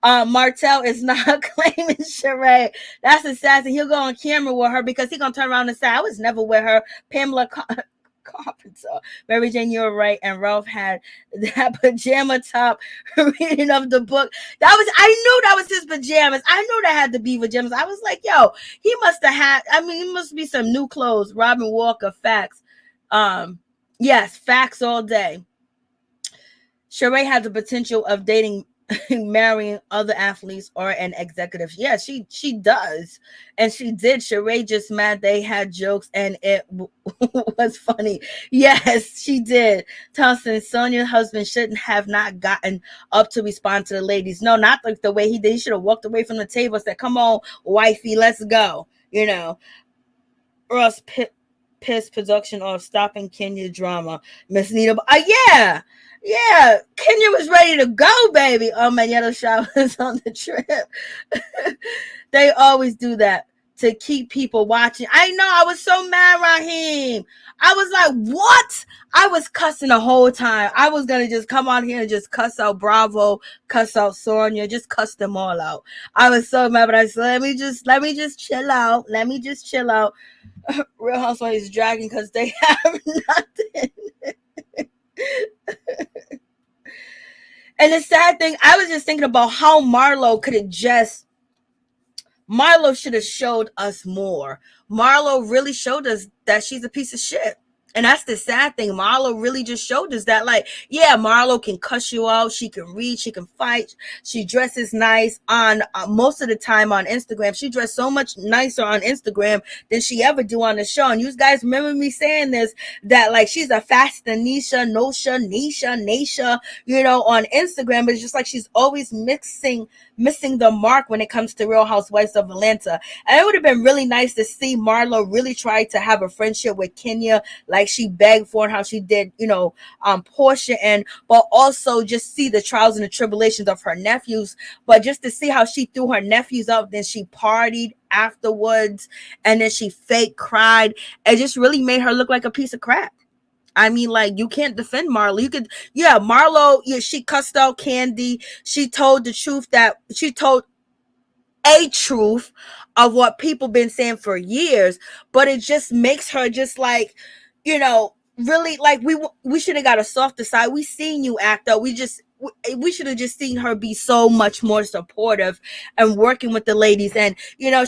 Martell is not claiming Shereé. That's assassin. He'll go on camera with her because he's gonna turn around and say, I was never with her. Pamela Carpenter. Mary Jane, you're right. And Ralph had that pajama top reading of the book. I knew that was his pajamas. I knew that had to be pajamas. I was like, yo, he must have had, he must be some new clothes. Robin Walker, facts. Yes, facts all day. Shereé had the potential of marrying other athletes or an executive. Yeah, she does, and she did. Shereé just mad they had jokes and it was funny. Yes, she did. Thompson, Sonya's husband shouldn't have not gotten up to respond to the ladies. No, not like the way he did. He should have walked away from the table and said, come on, wifey, let's go. Ross pissed production off stopping Kenya drama. Miss Nina, yeah, Kenya was ready to go, baby. Oh, my yellow shot was on the trip. They always do that to keep people watching. I know, I was so mad, Raheem. I was like, what? I was cussing the whole time. I was going to just come on here and just cuss out Bravo, cuss out Sonya, just cuss them all out. I was so mad, but I said, let me just chill out. Let me just chill out. Real Housewives is dragging because they have nothing. And the sad thing, I was just thinking about how Marlo should have showed us more. Marlo really showed us that she's a piece of shit. And that's the sad thing. Marlo really just showed us that, like, yeah, Marlo can cuss you out. She can read. She can fight. She dresses nice on most of the time on Instagram. She dressed so much nicer on Instagram than she ever do on the show. And you guys remember me saying this, that like she's a Fastanisha, Nisha, on Instagram. But it's just like she's always missing the mark when it comes to Real Housewives of Atlanta. And it would have been really nice to see Marlo really try to have a friendship with Kenya, like she begged for, and how she did, Porsha, but also just see the trials and the tribulations of her nephews. But just to see how she threw her nephews up, then she partied afterwards, and then she fake cried. It just really made her look like a piece of crap. I mean, like, you can't defend Marlo. Marlo, she cussed out Kandi. She told the truth a truth of what people been saying for years, but it just makes her just like, really, like, we should have got a softer side. We seen you act out. We we should have just seen her be so much more supportive and working with the ladies. And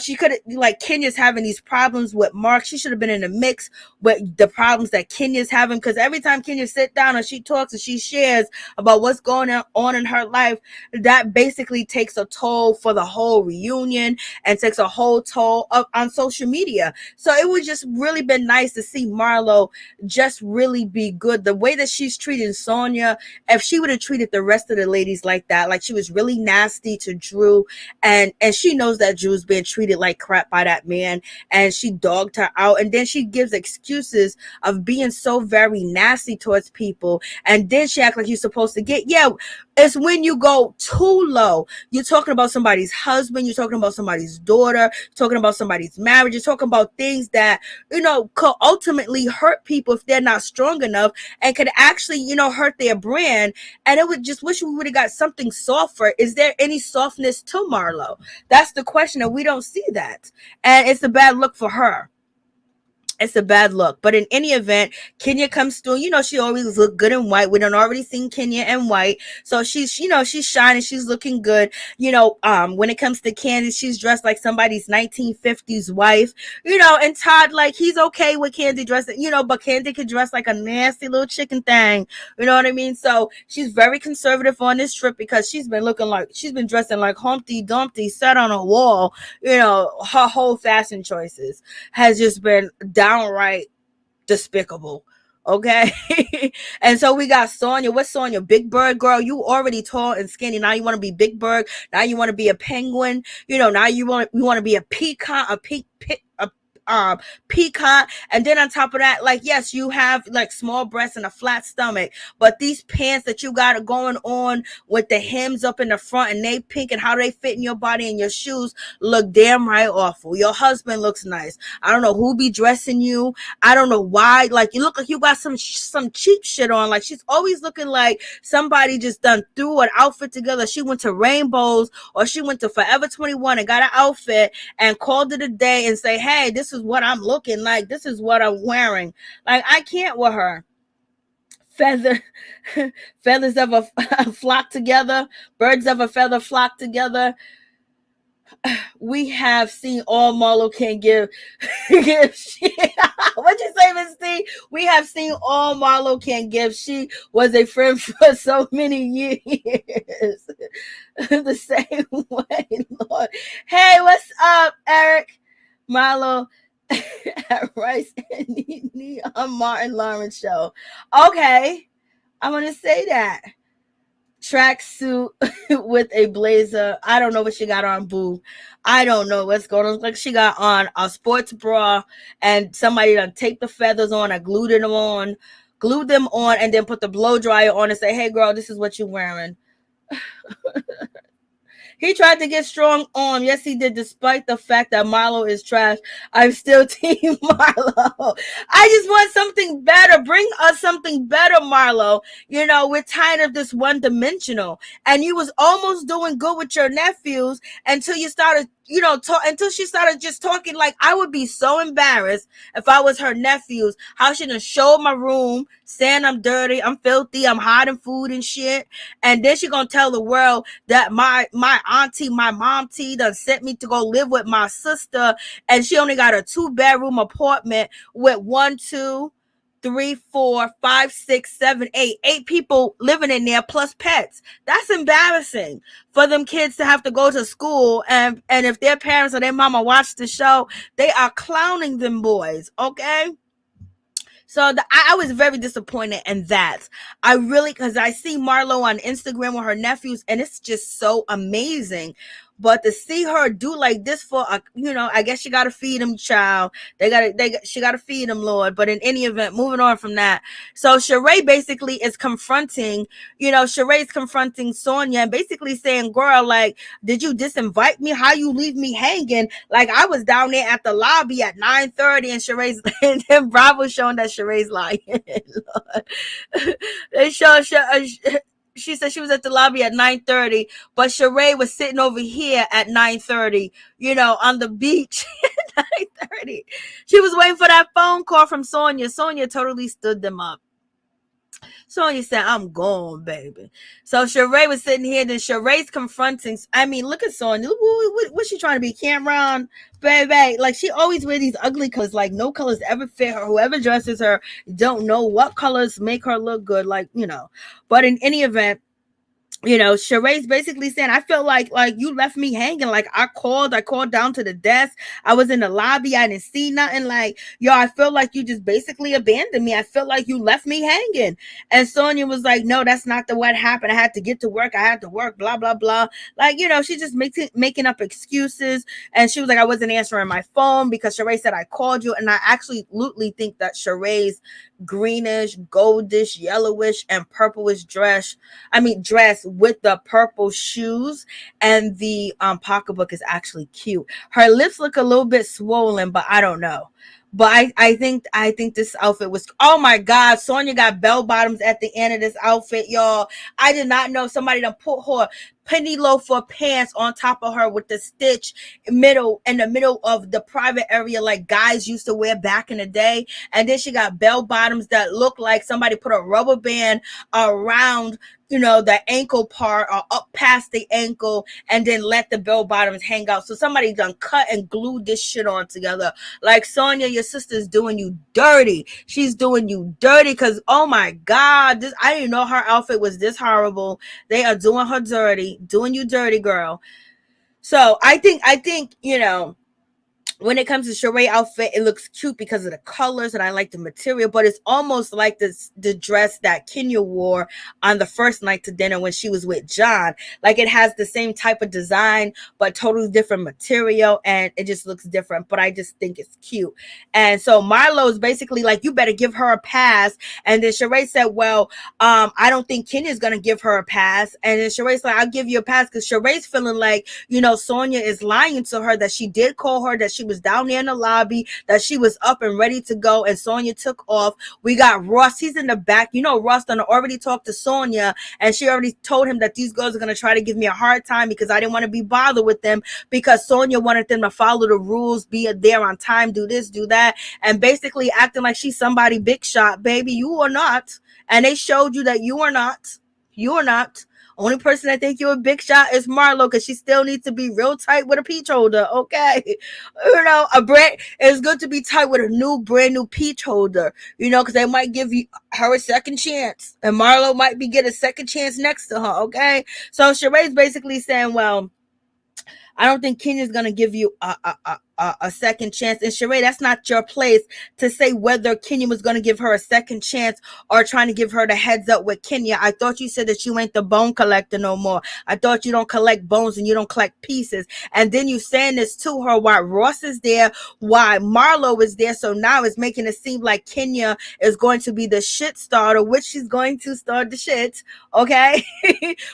she could have, like, Kenya's having these problems with Mark. She should have been in the mix with the problems that Kenya's having, because every time Kenya sit down and she talks and she shares about what's going on in her life, that basically takes a toll for the whole reunion and takes a whole toll on social media. So it would just really been nice to see Marlo just really be good. The way that she's treating Sonya, if she would have treated the rest of the ladies like that, like she was really nasty to Drew, and she knows that Drew's been treated like crap by that man, and she dogged her out, and then she gives excuses of being so very nasty towards people, and then she acts like you're supposed to get, it's when you go too low. You're talking about somebody's husband, you're talking about somebody's daughter, you're talking about somebody's marriage, you're talking about things that, could ultimately hurt people if they're not strong enough, and could actually, hurt their brand. And it would just wish we would have got something softer. Is there any softness to Marlo? That's the question, and we don't see that. And it's a bad look for her. It's a bad look. But in any event, Kenya comes through. She always look good in white. We done already seen Kenya in white. So she's shining. She's looking good. When it comes to Kandi, she's dressed like somebody's 1950s wife. And Todd, like, he's okay with Kandi dressing, but Kandi could dress like a nasty little chicken thing. You know what I mean? So she's very conservative on this trip, because she's been dressing like Humpty Dumpty sat on a wall. Her whole fashion choices has just been downright despicable. Okay. And so we got Sonya. What's Sonya? Big Bird, girl. You already tall and skinny. Now you want to be Big Bird. Now you want to be a penguin. Now you want to be a peacock, peacock. And then on top of that, like, yes, you have like small breasts and a flat stomach, but these pants that you got going on with the hems up in the front, and they pink, and how they fit in your body, and your shoes look damn right awful. Your husband looks nice. I don't know who be dressing you. I don't know why. Like, you look like you got some cheap shit on. Like, she's always looking like somebody just done threw an outfit together. She went to Rainbows, or she went to Forever 21 and got an outfit and called it a day and say, hey, this is what I'm looking like. This is what I'm wearing. Like, I can't with her. Feathers of a flock together. Birds of a feather flock together. We have seen all Marlo can give. What'd you say, Miss T? We have seen all Marlo can give. She was a friend for so many years. The same way, Lord. Hey, what's up, Eric? Marlo at Rice and NeNe on Martin Lawrence show. Okay, I'm gonna say that. Tracksuit with a blazer. I don't know what she got on, boo. I don't know what's going on. Like, she got on a sports bra, and somebody done taped the feathers on and glued them on, and then put the blow dryer on and say, hey girl, this is what you're wearing. He tried to get strong arm. Yes, he did, despite the fact that Marlo is trash. I'm still team Marlo. I just want something better. Bring us something better, Marlo. We're tired of this one-dimensional. And you was almost doing good with your nephews until you started, until she started just talking. Like, I would be so embarrassed if I was her nephews. How she done show my room, saying I'm dirty, I'm filthy, I'm hiding food and shit. And then she gonna tell the world that my auntie, my mom T done sent me to go live with my sister, and she only got a 2-bedroom apartment with 1, 2, 3, 4, 5, 6, 7, 8 people living in there plus pets. That's embarrassing for them kids to have to go to school, and if their parents or their mama watch the show, they are clowning them boys. Okay. So I was very disappointed in that. Because I see Marlo on Instagram with her nephews, and it's just so amazing. But to see her do like this for I guess she got to feed him, child. She got to feed him, Lord. But in any event, moving on from that. So Shereé basically is confronting, Shereé's confronting Sonya and basically saying, girl, like, did you disinvite me? How you leave me hanging? Like, I was down there at the lobby at 9:30, and Shereé's, and then Bravo showing that Shereé's lying. Lord. They show she said she was at the lobby at 9:30, but Shereé was sitting over here at 9:30, on the beach at 9:30. She was waiting for that phone call from Sonya. Sonya totally stood them up. Sonya said, I'm gone, baby. So Shereé was sitting here, then Shereé's confronting. I mean, look at Sonya. What's she trying to be? Cameron, baby. Like, she always wear these ugly colors. Like, no colors ever fit her. Whoever dresses her don't know what colors make her look good. Like, But in any event, Shereé's basically saying, I feel like you left me hanging. Like, I called down to the desk. I was in the lobby. I didn't see nothing. Like, yo, I feel like you just basically abandoned me. I feel like you left me hanging. And Sonya was like, no, that's not what happened. I had to get to work. I had to work, blah, blah, blah. Like, she just making up excuses. And she was like, I wasn't answering my phone because Shereé said I called you. And I absolutely think that Shereé's greenish, goldish, yellowish, and purplish dress with the purple shoes and the pocketbook is actually cute. Her lips look a little bit swollen, but I don't know. But I think this outfit was, oh my God, Sonya got bell bottoms at the end of this outfit, y'all. I did not know somebody done put her penny loafer pants on top of her with the stitch in the middle of the private area like guys used to wear back in the day. And then she got bell bottoms that look like somebody put a rubber band around the ankle part or up past the ankle and then let the bell bottoms hang out. So somebody done cut and glued this shit on together. Like, Sonya, your sister's doing you dirty. She's doing you dirty because, oh my God, I didn't know her outfit was this horrible. They are doing her dirty, doing you dirty, girl. So I think, when it comes to Shereé outfit, it looks cute because of the colors and I like the material, but it's almost like the dress that Kenya wore on the first night to dinner when she was with John. Like, it has the same type of design, but totally different material, and it just looks different, but I just think it's cute. And so Marlo is basically like, you better give her a pass. And then Shereé said, well, I don't think Kenya's going to give her a pass. And then Shereé's like, I'll give you a pass because Shereé's feeling like, Sonya is lying to her that she did call her, that she was down there in the lobby, that she was up and ready to go, and Sonya took off. We got Ross, he's in the back. Ross done already talked to Sonya, and she already told him that these girls are going to try to give me a hard time because I didn't want to be bothered with them, because Sonya wanted them to follow the rules, be there on time, do this, do that, and basically acting like she's somebody big shot. Baby, you are not. And they showed you that you are not. You are not. Only person that think you're a big shot is Marlo, because she still needs to be real tight with a peach holder, okay? It's good to be tight with a brand new peach holder, because they might give her a second chance, and Marlo might be getting a second chance next to her, okay? So Shereé's basically saying, well, I don't think Kenya's gonna give you a second chance. And Shereé, that's not your place to say whether Kenya was gonna give her a second chance or trying to give her the heads up with Kenya. I thought you said that you ain't the bone collector no more. I thought you don't collect bones and you don't collect pieces. And then you saying this to her while Ross is there, while Marlo is there. So now it's making it seem like Kenya is going to be the shit starter, which she's going to start the shit, okay?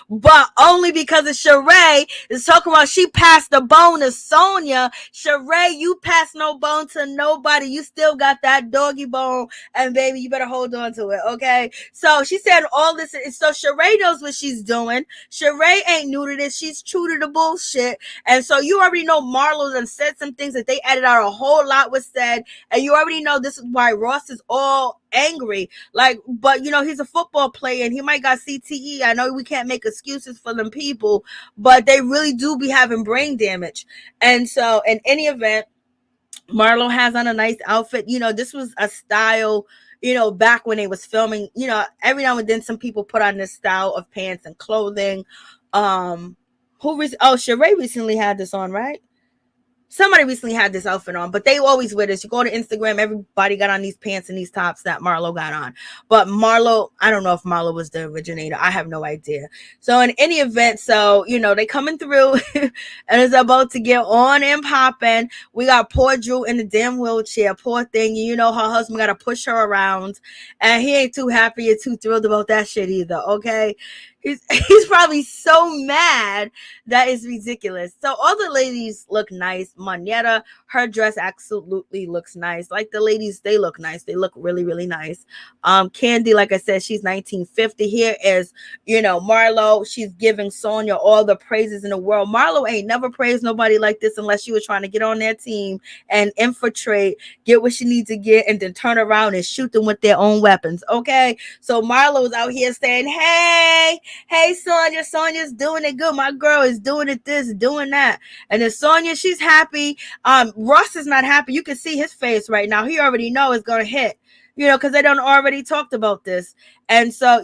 But only because of Shereé is talking about she passed the bone to Sonya. Shereé, you pass no bone to nobody. You still got that doggy bone, and baby, you better hold on to it, okay? So she said all this, so Shereé knows what she's doing. Shereé ain't new to this. She's true to the bullshit. And so you already know Marlo done said some things that they edited out. A whole lot was said, and you already know this is why Ross is all angry. Like, but he's a football player and he might got CTE. I know we can't make excuses for them people, but they really do be having brain damage. And so in any event, Marlo has on a nice outfit. This was a style, back when they was filming. Every now and then some people put on this style of pants and clothing. Shereé recently had this on, right? Somebody recently had this outfit on, but they always wear this. You go to Instagram, everybody got on these pants and these tops that Marlo got on. But Marlo, I don't know if Marlo was the originator. I have no idea. So in any event, they coming through and it's about to get on and popping. We got poor Drew in the damn wheelchair. Poor thing. Her husband got to push her around. And he ain't too happy or too thrilled about that shit either, okay? He's probably so mad that is ridiculous. So all the ladies look nice. Moneta, her dress absolutely looks nice. Like the ladies, they look nice. They look really, really nice. Kandi, like I said, she's 1950. Here is, Marlo. She's giving Sonya all the praises in the world. Marlo ain't never praised nobody like this unless she was trying to get on their team and infiltrate, get what she needs to get, and then turn around and shoot them with their own weapons. Okay. So Marlo's out here saying, hey, Sonya's doing it good. My girl is doing it this, doing that. And then Sonya, she's happy. Ross is not happy. You can see his face right now. He already know it's going to hit, because they done already talked about this. And so,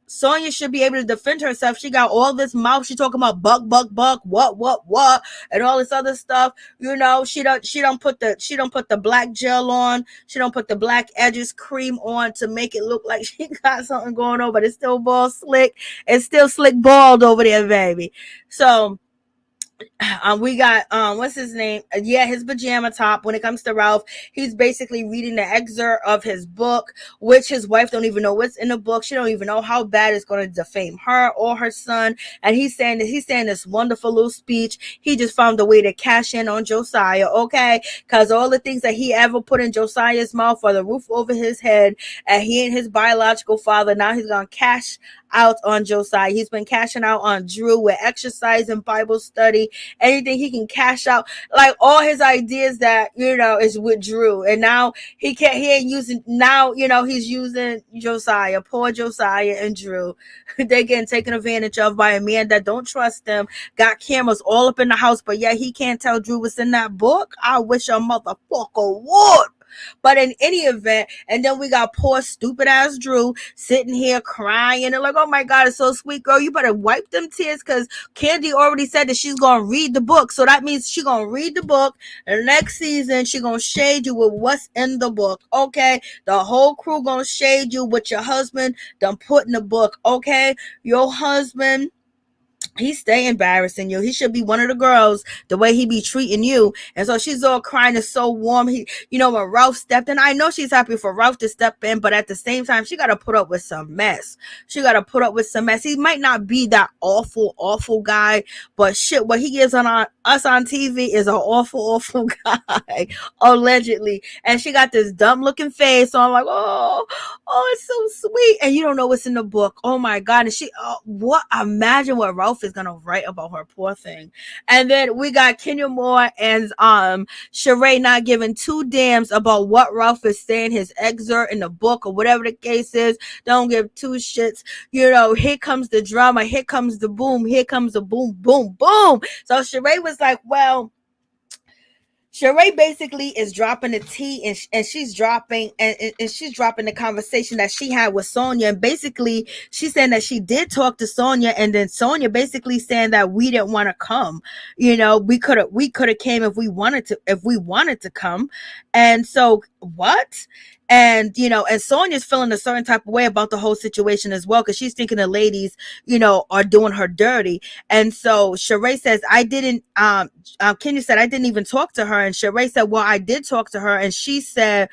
Sonya should be able to defend herself. She got all this mouth. She talking about buck, what, and all this other stuff. She don't put the black gel on. She don't put the black edges cream on to make it look like she got something going on, but it's still bald slick. It's still slick bald over there, baby. So we got what's his name? His pajama top. When it comes to Ralph, he's basically reading the excerpt of his book, which his wife don't even know what's in the book. She don't even know how bad it's going to defame her or her son. And he's saying this wonderful little speech. He just found a way to cash in on Josiah, okay? Because all the things that he ever put in Josiah's mouth are the roof over his head, and he ain't his biological father. Now he's gonna cash out on Josiah. He's been cashing out on Drew with exercise and Bible study, anything he can cash out, like all his ideas that is with Drew. And now he ain't using, now he's using Josiah, poor Josiah and Drew. They getting taken advantage of by a man that don't trust them, got cameras all up in the house, but yeah, he can't tell Drew what's in that book. I wish a motherfucker would. But in any event, and then we got poor stupid ass Drew sitting here crying and like, oh my God, it's so sweet, girl. You better wipe them tears, because Kandi already said that she's gonna read the book. So that means she's gonna read the book, and next season she gonna shade you with what's in the book. Okay, the whole crew gonna shade you with your husband done put in the book. Okay, your husband, he stay embarrassing you. He should be one of the girls the way he be treating you. And so she's all crying. It's so warm. When Ralph stepped in, I know she's happy for Ralph to step in, but at the same time, she got to put up with some mess. He might not be that awful guy, but shit, what he gives on us on TV is an awful guy, allegedly. And she got this dumb looking face. So I'm like, oh, it's so sweet. And you don't know what's in the book. Oh my God. And imagine what Ralph is gonna write about her, poor thing. And then we got Kenya Moore and Shereé not giving two damns about what Ralph is saying, his excerpt in the book or whatever the case is. Don't give two shits. Here comes the drama, here comes the boom, here comes the boom, boom, boom. So Shereé was like, well, Shereé basically is dropping the tea, and she's dropping the conversation that she had with Sonya. And basically she's saying that she did talk to Sonya, and then Sonya basically saying that we didn't want to come. We could have came if we wanted to come. And so what? And and Sonya's feeling a certain type of way about the whole situation as well, because she's thinking the ladies are doing her dirty. And so Shereé says, I didn't Kenya said, I didn't even talk to her. And Shereé said, well, I did talk to her, and she said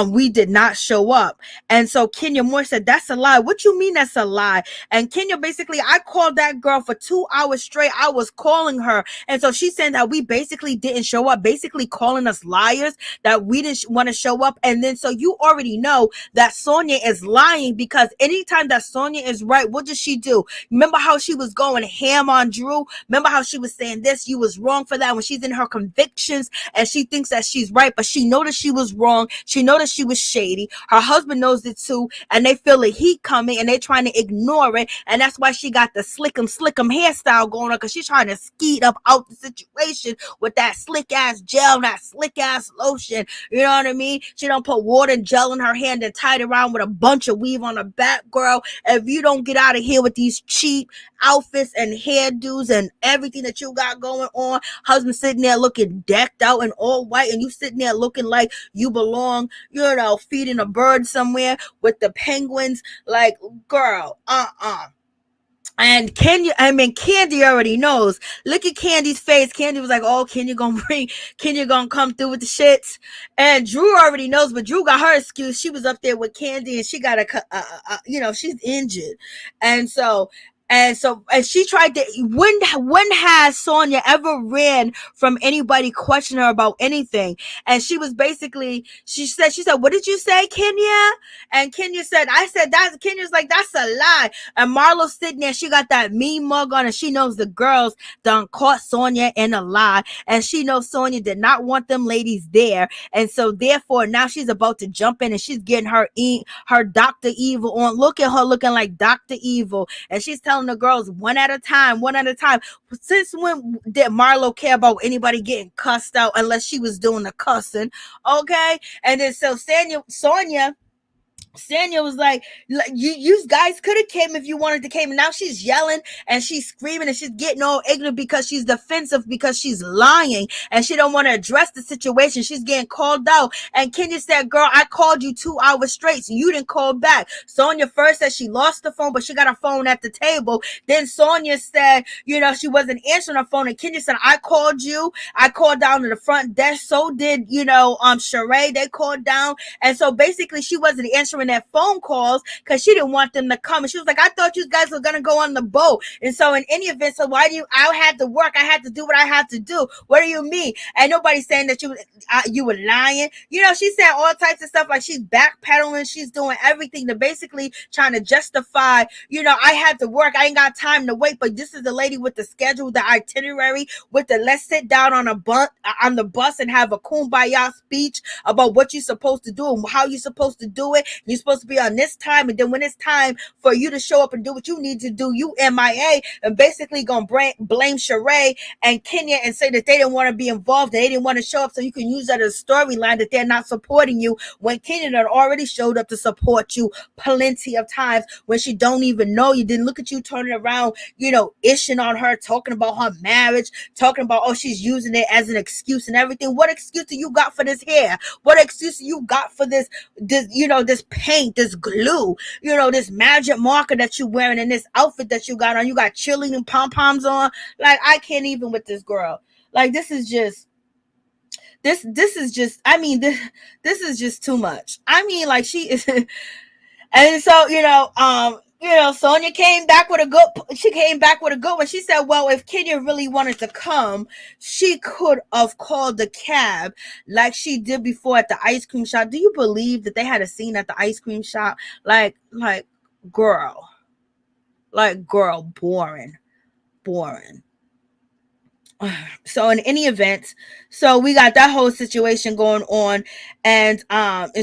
we did not show up. And so Kenya Moore said, that's a lie. What you mean that's a lie? And Kenya basically, I called that girl for 2 hours straight. I was calling her. And so she's saying that we basically didn't show up, basically calling us liars, that we didn't want to show up. And then so you already know that Sonya is lying, because anytime that Sonya is right, what does she do? Remember how she was going ham on Drew? Remember how she was saying this, you was wrong for that, when she's in her convictions and she thinks that she's right, but she knows that she was wrong. She knows that she was shady. Her husband knows it too, and they feel the heat coming and they trying to ignore it. And that's why she got the slick 'em hairstyle going on, because she's trying to skeet up out the situation with that slick ass gel, that slick ass lotion. You know what I mean? She don't put water and gel in her hand and tie it around with a bunch of weave on her back, girl. If you don't get out of here with these cheap outfits and hairdos and everything that you got going on, husband sitting there looking decked out and all white, and you sitting there looking like you belong, feeding a bird somewhere with the penguins, like, girl, And Kandi already knows. Look at Kandi's face. Kandi was like, oh, Kenya gonna come through with the shits. And Drew already knows, but Drew got her excuse. She was up there with Kandi, and she got she's injured. And so And she tried to, when has Sonya ever ran from anybody questioning her about anything? And she was basically, she said, what did you say, Kenya? And Kenya said, Kenya's like, that's a lie. And Marlo's sitting there, she got that mean mug on, and she knows the girls done caught Sonya in a lie. And she knows Sonya did not want them ladies there. And so therefore now she's about to jump in, and she's getting her Dr. Evil on. Look at her looking like Dr. Evil. And she's telling the girls one at a time. Since when did Marlo care about anybody getting cussed out unless she was doing the cussing? Okay. And then so Sanya was like, you guys could have came if you wanted to came. And now she's yelling and she's screaming and she's getting all ignorant because she's defensive, because she's lying and she don't want to address the situation. She's getting called out. And Kenya said, girl, I called you 2 hours straight, so you didn't call back. Sonya first said she lost the phone, but she got her phone at the table. Then Sonya said, she wasn't answering her phone. And Kenya said, I called you. I called down to the front desk. So did, Shereé. They called down. And so basically she wasn't answering their phone calls because she didn't want them to come. And she was like, I thought you guys were going to go on the boat. And so in any event, so I had to work. I had to do what I had to do. What do you mean? And nobody's saying that you were lying. She said all types of stuff, like she's backpedaling. She's doing everything to basically trying to justify, I had to work. I ain't got time to wait. But this is the lady with the schedule, the itinerary, with the let's sit down on the bus and have a kumbaya speech about what you're supposed to do and how you're supposed to do it. You're supposed to be on this time, and then when it's time for you to show up and do what you need to do, you MIA, and basically gonna blame Shereé and Kenya and say that they didn't want to be involved, they didn't want to show up, so you can use that as a storyline that they're not supporting you, when Kenya had already showed up to support you plenty of times when she don't even know you. Didn't look at you turning around, ishing on her, talking about her marriage, talking about, she's using it as an excuse and everything. What excuse do you got for this hair? What excuse do you got for this paint, this glue, this magic marker that you're wearing, and this outfit that you got on? You got cheerleading pom-poms on. Like, I can't even with this girl. Like, this is just too much. I mean, like, she is and so Sonya came back with a good one. She said, well, if Kenya really wanted to come, she could have called the cab like she did before at the ice cream shop. Do you believe that they had a scene at the ice cream shop? Like girl, boring. So in any event, so we got that whole situation going on, and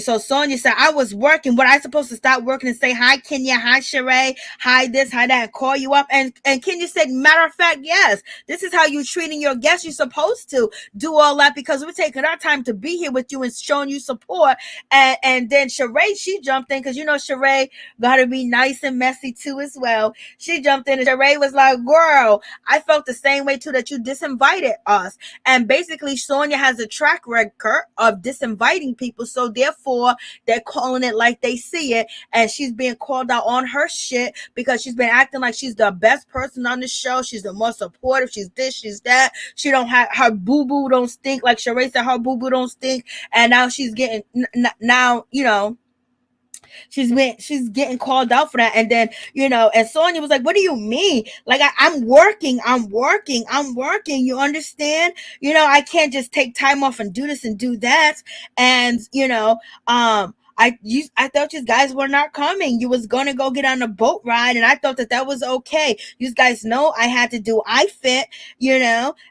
so Sonya said, I was working. What, I supposed to stop working and say hi Kenya, hi Shereé, hi this, hi that, and call you up? And Kenya said, matter of fact, yes, this is how you treating your guests. You're supposed to do all that because we're taking our time to be here with you and showing you support. And then Shereé, she jumped in because Shereé gotta be nice and messy too as well. She jumped in and Shereé was like, girl, I felt the same way too, that you disinvited us. And basically Sonya has a track record of disinviting people, so therefore they're calling it like they see it, and she's being called out on her shit because she's been acting like she's the best person on the show. She's the most supportive. She's this, she's that. She don't have her boo-boo don't stink, like Shereé said, her boo-boo don't stink. And now she's getting she's getting called out for that. And then and Sonya was like, what do you mean? Like, I'm working, you understand? I can't just take time off and do this and do that. And I thought you guys were not coming. You was gonna go get on a boat ride, and I thought that was okay. You guys know I had to do fit,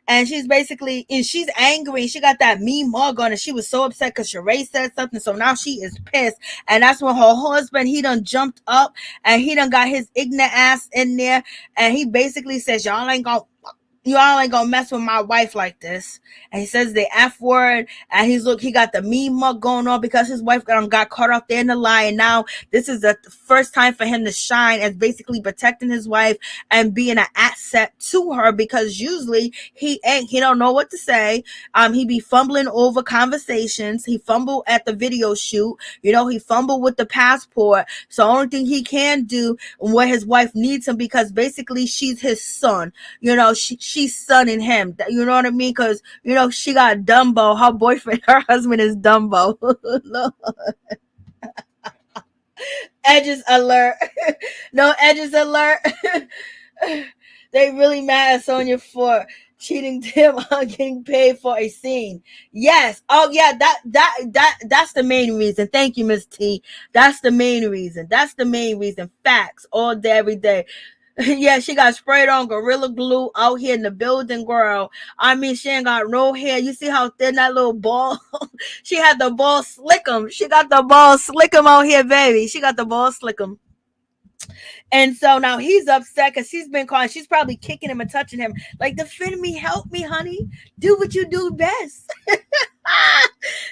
and she's basically, and she's angry. She got that mean mug on, and she was so upset because Shereé said something, so now she is pissed. And that's when her husband, he done jumped up, and he done got his ignorant ass in there, and he basically says, y'all ain't gonna mess with my wife like this. And he says the F word, and he got the mean mug going on because his wife got caught out there in the lie. And now this is the first time for him to shine as basically protecting his wife and being an asset to her, because usually he don't know what to say. He be fumbling over conversations. He fumbled at the video shoot. He fumbled with the passport. So the only thing he can do where his wife needs him, because basically she's his son. She's sonning him. You know what I mean? Because, she got Dumbo. Her boyfriend, her husband is Dumbo. Edges alert. No edges alert. They really mad at Sonya for cheating them on getting paid for a scene. Yes. Oh yeah, that's the main reason. Thank you, Miss T. That's the main reason. That's the main reason. Facts all day, every day. Yeah, she got sprayed on Gorilla Glue out here in the building, girl. I mean, she ain't got no hair. You see how thin that little ball? She had the ball slickum. She got the ball slickum out here, baby. She got the ball slickum. And so now he's upset because she's been calling. She's probably kicking him and touching him. Like, defend me, help me, honey. Do what you do best.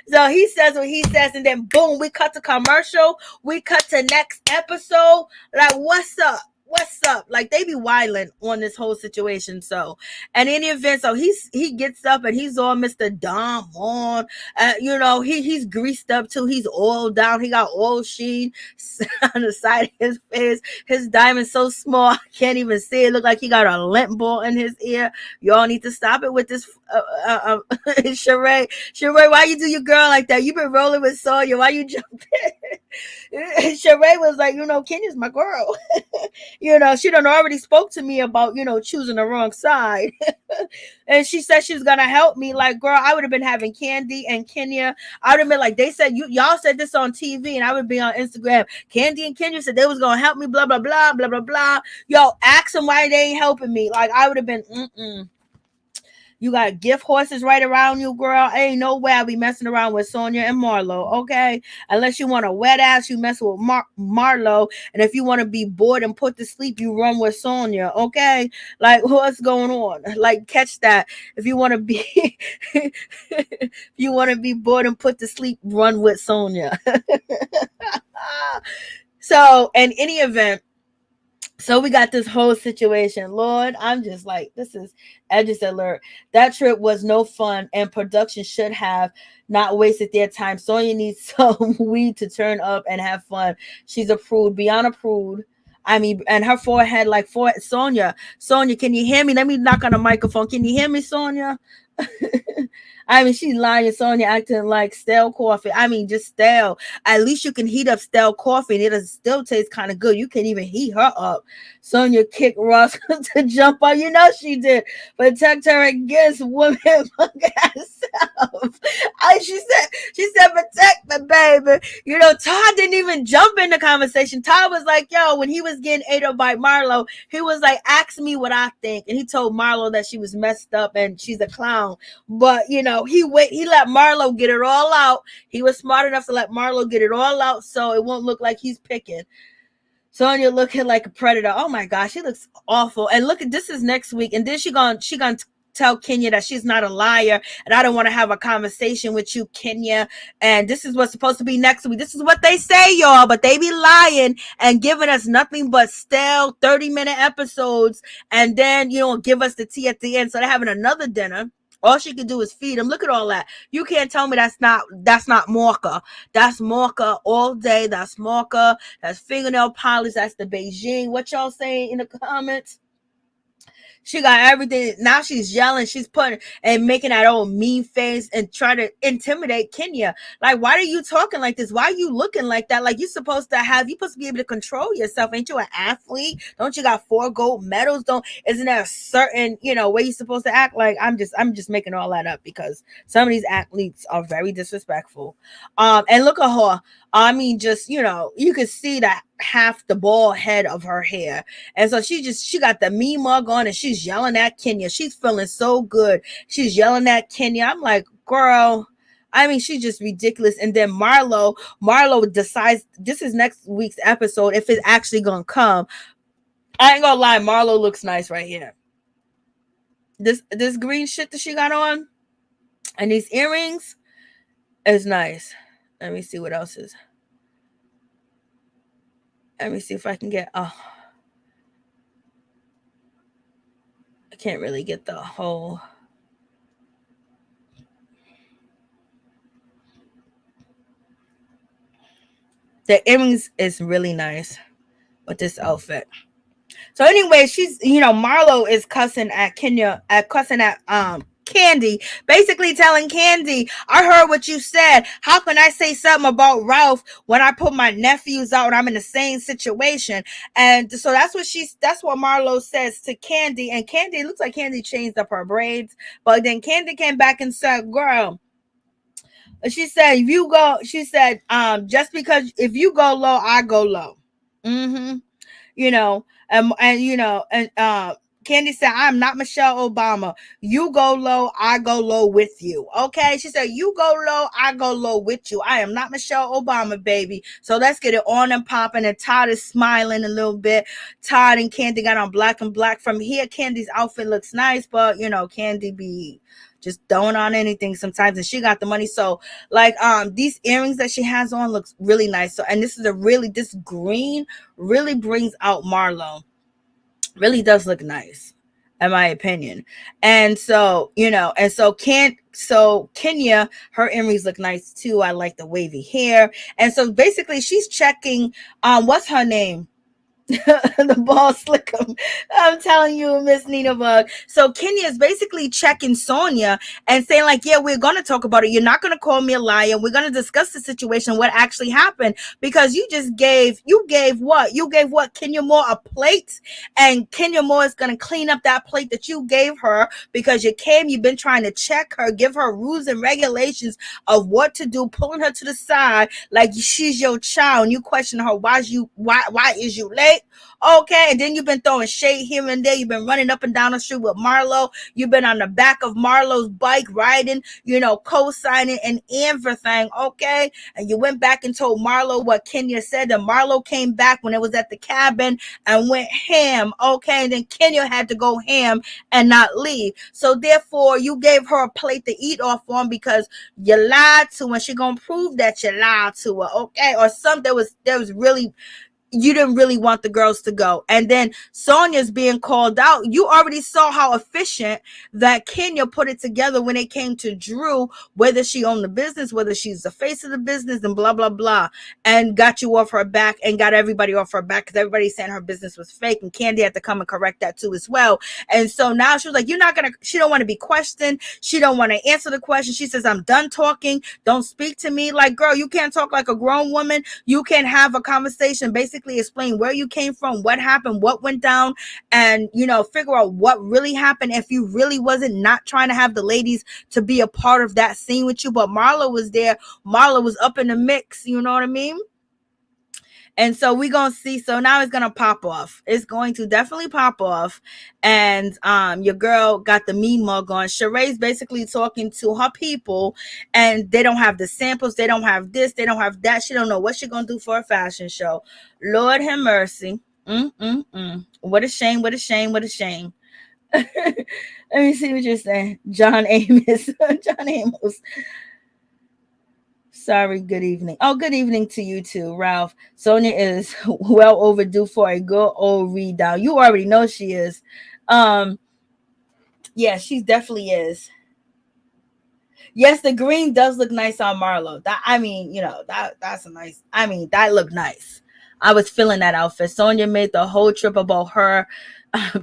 So he says what he says, and then boom, we cut to commercial. We cut to next episode. Like, what's up? What's up? Like, they be wilding on this whole situation. So, and in the event, so he gets up and he's all Mr. Dom on. You know, he's greased up too. He's oiled down. He got oil sheen on the side of his face. His diamond's so small, I can't even see it. Look like he got a lint ball in his ear. Y'all need to stop it with this. Shereé, why you do your girl like that? You been rolling with Sanya. Why you jumping? Shereé was like, you know, Kenya's my girl. You know, she done already spoke to me about, you know, choosing the wrong side. And she said she was gonna help me. Like, girl, I would have been having Kandi and Kenya. I would have been like, they said y'all said this on TV, and I would be on Instagram. Kandi and Kenya said they was gonna help me, blah blah blah blah blah blah. Yo, ask them why they ain't helping me. Like, I would have been You got gift horses right around you, girl. Ain't no way I'll be messing around with Sonya and Marlo, okay? Unless you want a wet ass, you mess with Marlo. And if you want to be bored and put to sleep, you run with Sonya, okay? Like, what's going on? Like, catch that. If you want to be if you want to be bored and put to sleep, run with Sonya. So, in any event, so we got this whole situation. Lord, I'm just like, this is edges alert. That trip was no fun, and production should have not wasted their time. Sonya needs some weed to turn up and have fun. She's a prude, beyond a prude. I mean, and her forehead like for Sonya. Sonya, can you hear me? Let me knock on the microphone. Can you hear me, Sonya? I mean, she's lying. Sonya acting like stale coffee. I mean, just stale. At least you can heat up stale coffee and it'll still taste kind of good. You can even heat her up. Sonya kicked Ross to jump on. You know she did. Protect her against women herself. She said, protect the baby. You know, Todd didn't even jump in the conversation. Todd was like, yo, when he was getting ate up by Marlo, he was like, ask me what I think. And he told Marlo that she was messed up and she's a clown. But, you know, he let Marlo get it all out. He was smart enough to let Marlo get it all out so it won't look like he's picking. Sonya looking like a predator. Oh my gosh, she looks awful. And look at this is next week. And then she gonna tell Kenya that she's not a liar and I don't want to have a conversation with you, Kenya. And this is what's supposed to be next week. This is what they say, y'all, but they be lying and giving us nothing but stale 30-minute episodes and then, you know, give us the tea at the end. So they're having another dinner. All she could do is feed him. Look at all that. You can't tell me that's not Morka. That's Morka all day. That's Morka. That's fingernail polish. That's the Beijing. What y'all saying in the comments? She got everything. Now she's yelling. She's putting and making that old mean face and trying to intimidate Kenya. Like, why are you talking like this? Why are you looking like that? Like, you're supposed to be able to control yourself. Ain't you an athlete? Don't you got 4 gold medals? Isn't there a certain, you know, way you're supposed to act? Like, I'm just making all that up because some of these athletes are very disrespectful. And look at her. I mean, just, you know, you can see that half the bald head of her hair. And so she got the me mug on and she's yelling at Kenya. She's feeling so good. She's yelling at Kenya. I'm like, girl, I mean, she's just ridiculous. And then Marlo decides this is next week's episode if it's actually gonna come. I ain't gonna lie, Marlo looks nice right here. This green shit that she got on and these earrings is nice. Let me see what else is. Let me see if I can get. I can't really get the whole. The earrings is really nice with this outfit. So anyway, she's, you know, Marlo is cussing at Kenya, Kandi, basically telling Kandi, I heard what you said. How can I say something about Ralph when I put my nephews out and I'm in the same situation? And so that's what Marlo says to Kandi. And Kandi, it looks like Kandi changed up her braids. But then Kandi came back and said, girl, she said, just because if you go low, I go low. Mm-hmm. Kandi said, I'm not Michelle Obama. You go low, I go low with you. Okay. She said, you go low, I go low with you. I am not Michelle Obama, baby. So let's get it on and popping. And Todd is smiling a little bit. Todd and Kandi got on black and black. From here, Candy's outfit looks nice, but Kandi be just throwing on anything sometimes, and she got the money. So like these earrings that she has on looks really nice. So, and this green really brings out Marlo. Really does look nice, in my opinion. And so Kenya, her earrings look nice too. I like the wavy hair. And so basically she's checking what's her name? The ball slickum. I'm telling you, Miss Nina Bug. So Kenya is basically checking Sonia and saying like, yeah, we're going to talk about it. You're not going to call me a liar. We're going to discuss the situation, what actually happened, because you gave what? Kenya Moore a plate, and Kenya Moore is going to clean up that plate that you gave her because you've been trying to check her, give her rules and regulations of what to do, pulling her to the side like she's your child, and you question her, why is you late? Okay, and then you've been throwing shade here and there. You've been running up and down the street with Marlo. You've been on the back of Marlo's bike riding, co-signing and everything, okay? And you went back and told Marlo what Kenya said, and Marlo came back when it was at the cabin and went ham, okay? And then Kenya had to go ham and not leave. So therefore, you gave her a plate to eat off on because you lied to her, and she gonna prove that you lied to her, okay? Or something there was really, you didn't really want the girls to go. And then Sonia's being called out. You already saw how efficient that Kenya put it together when it came to Drew, whether she owned the business, whether she's the face of the business, and blah, blah, blah, and got you off her back and got everybody off her back because everybody's saying her business was fake, and Kandi had to come and correct that too as well. And so now she was like, she don't want to be questioned. She don't want to answer the question. She says, I'm done talking. Don't speak to me. Like, girl, you can't talk like a grown woman. You can have a conversation, basically explain where you came from, what happened, what went down, and figure out what really happened if you really wasn't not trying to have the ladies to be a part of that scene with you. But Marlo was there. Marlo was up in the mix, you know what I mean? And so we're going to see. So now it's going to pop off. It's going to definitely pop off. And your girl got the mean mug on. Shereé's basically talking to her people, and they don't have the samples. They don't have this. They don't have that. She don't know what she's going to do for a fashion show. Lord have mercy. What a shame. What a shame. What a shame. Let me see what you're saying. John Amos. John Amos. Sorry, good evening. Oh, good evening to you too, Ralph. Sonia is well overdue for a good old read down. You already know she is. Yeah, she definitely is. Yes, the green does look nice on Marlo. That's a nice. That looked nice. I was feeling that outfit. Sonia made the whole trip about her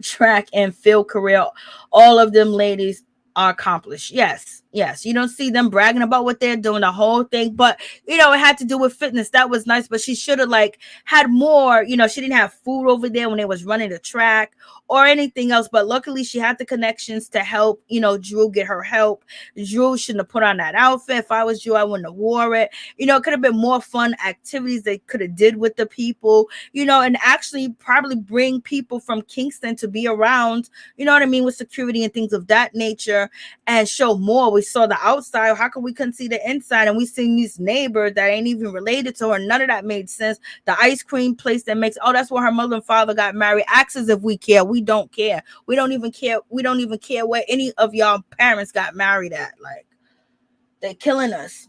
track and field career. All of them ladies are accomplished. Yes. You don't see them bragging about what they're doing, the whole thing, but it had to do with fitness. That was nice, but she should have had more. She didn't have food over there when they was running the track or anything else, but luckily she had the connections to help Drew get her help. Drew shouldn't have put on that outfit. If I was Drew, I wouldn't have wore it. It could have been more fun activities they could have did with the people, and actually probably bring people from Kingston to be around, with security and things of that nature, and show more. We saw the outside. How come we couldn't see the inside? And we seen these neighbors that ain't even related to her. None of that made sense. The ice cream place that makes, that's where her mother and father got married. Ask us if we care. We don't care. We don't even care. We don't even care where any of y'all parents got married at. Like, they're killing us.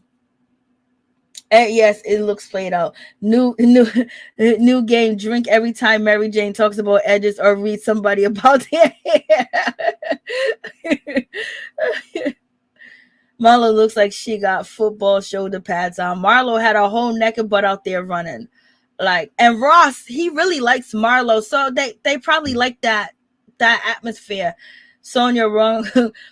And yes, it looks played out. New game. Drink every time Mary Jane talks about edges or read somebody about their hair. Marlo looks like she got football shoulder pads on. Marlo had a whole naked butt out there running. And Ross, he really likes Marlo. So they probably like that atmosphere. Sonya wrong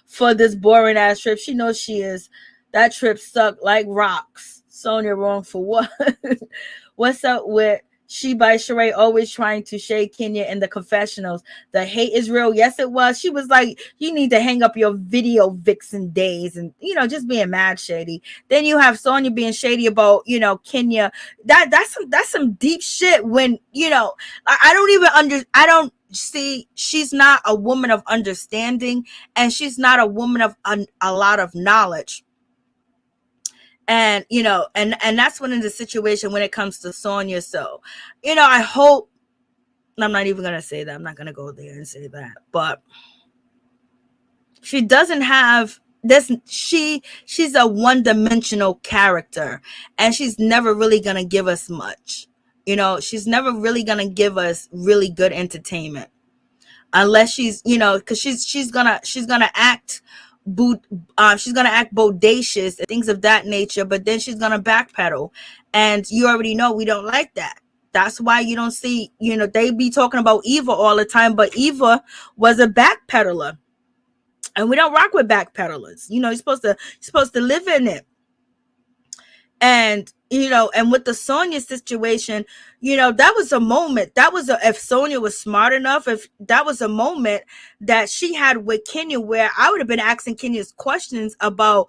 for this boring ass trip. She knows she is. That trip sucked like rocks. Sonya wrong for what? What's up with She by Shereé always trying to shade Kenya in the confessionals? The hate is real. Yes, it was. She was like, you need to hang up your video vixen days and, just being mad shady. Then you have Sonya being shady about, Kenya. That's some deep shit when, I don't even I don't see, she's not a woman of understanding, and she's not a woman of a lot of knowledge. And and that's one of the situation when it comes to Sonya. So I hope, I'm not even gonna say that, I'm not gonna go there and say that, but she doesn't have this, she's a one-dimensional character, and she's never really gonna give us much. She's never really gonna give us really good entertainment, unless she's because she's gonna act she's gonna act bodacious and things of that nature, but then she's gonna backpedal, and you already know we don't like that. That's why you don't see, they be talking about Eva all the time, but Eva was a backpedaler, and we don't rock with backpedalers. You're supposed to live in it. And and with the Sonya situation, that was a moment, if Sonya was smart enough, if that was a moment that she had with Kenya, where I would have been asking Kenya's questions about,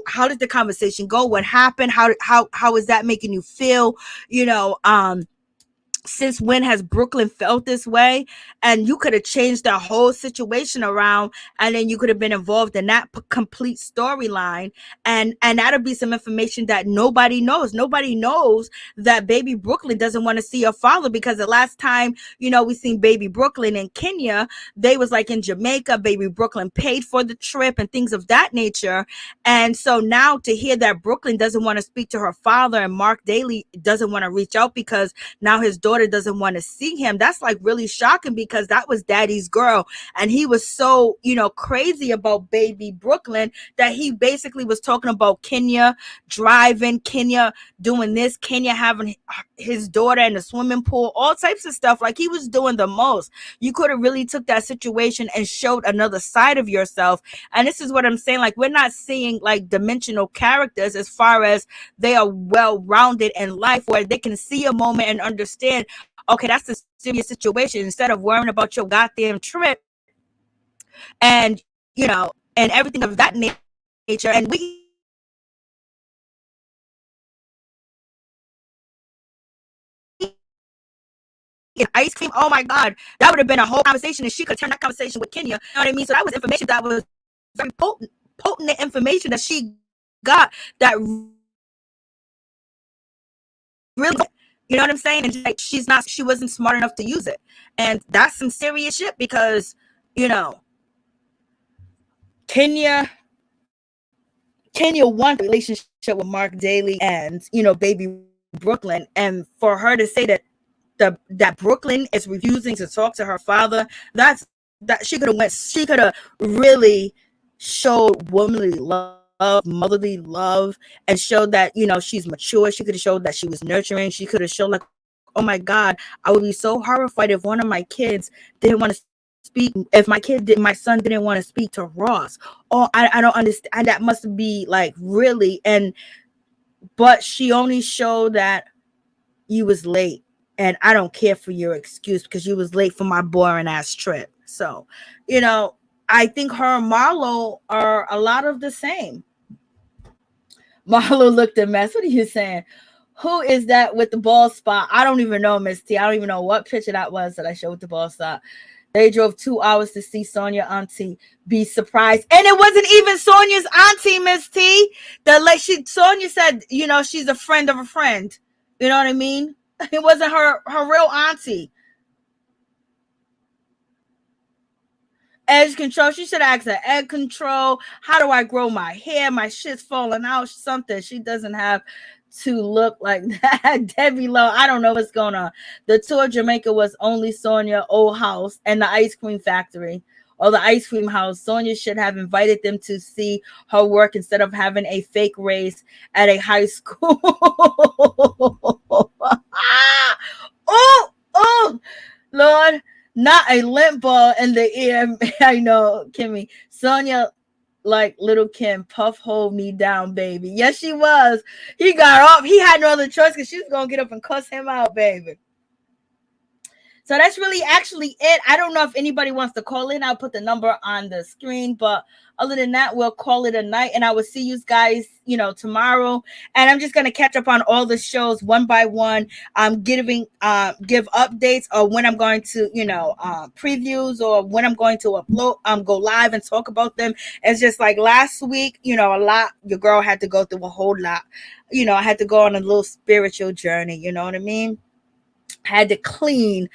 how did the conversation go, what happened, how is that making you feel, since when has Brooklyn felt this way? And you could have changed the whole situation around, and then you could have been involved in that complete storyline, and that'll be some information that nobody knows. Nobody knows that baby Brooklyn doesn't want to see her father, because the last time we seen baby Brooklyn in Kenya, they was like in Jamaica. Baby Brooklyn paid for the trip and things of that nature. And so now to hear that Brooklyn doesn't want to speak to her father, and Mark Daly doesn't want to reach out because now his daughter doesn't want to see him, that's like really shocking, because that was daddy's girl, and he was so crazy about baby Brooklyn that he basically was talking about Kenya driving, Kenya doing this, Kenya having his daughter in the swimming pool, all types of stuff. Like, he was doing the most. You could have really took that situation and showed another side of yourself. And this is what I'm saying, like, we're not seeing like dimensional characters as far as they are well-rounded in life, where they can see a moment and understand, okay, that's a serious situation, instead of worrying about your goddamn trip and and everything of that nature. And we ice cream, oh my god, that would have been a whole conversation, and she could turn that conversation with Kenya, you know what I mean? So that was information that was very potent information that she got, that really, you know what I'm saying? And like, she wasn't smart enough to use it. And that's some serious shit, because Kenya wants a relationship with Mark Daly and baby Brooklyn, and for her to say that that Brooklyn is refusing to talk to her father, that she could have really showed womanly love, motherly love, and showed that she's mature. She could have showed that she was nurturing. She could have shown, like, oh my god, I would be so horrified if one of my kids didn't want to speak, if my son didn't want to speak to Ross. Oh, I don't understand. That must be like really. But she only showed that you was late, and I don't care for your excuse, because you was late for my boring ass trip. So I think her and Marlo are a lot of the same. Marlo looked a mess. What are you saying? Who is that with the ball spot? I don't even know, Miss T. I don't even know what picture that was that I showed with the ball spot. They drove 2 hours to see Sonya auntie be surprised. And it wasn't even Sonya's auntie, Miss T. Sonya said, she's a friend of a friend. You know what I mean? It wasn't her real auntie. Edge control. She should ask her egg control. How do I grow my hair? My shit's falling out. Something. She doesn't have to look like that. Debbie Lowe, I don't know what's going on. The tour of Jamaica was only Sonya, old house, and the ice cream factory, or the ice cream house. Sonya should have invited them to see her work instead of having a fake race at a high school. Oh, Lord. Not a lint ball in the ear. I know, Kimmy. Sonya, like little Kim, puff hold me down, baby. Yes, she was. He got off. He had no other choice because she was going to get up and cuss him out, baby. So that's really actually it. I don't know if anybody wants to call in. I'll put the number on the screen. But other than that, we'll call it a night. And I will see you guys, tomorrow. And I'm just going to catch up on all the shows one by one. I'm give updates or when I'm going to, previews or when I'm going to upload, go live and talk about them. It's just like last week, a lot, your girl had to go through a whole lot. I had to go on a little spiritual journey. You know what I mean? Had to clean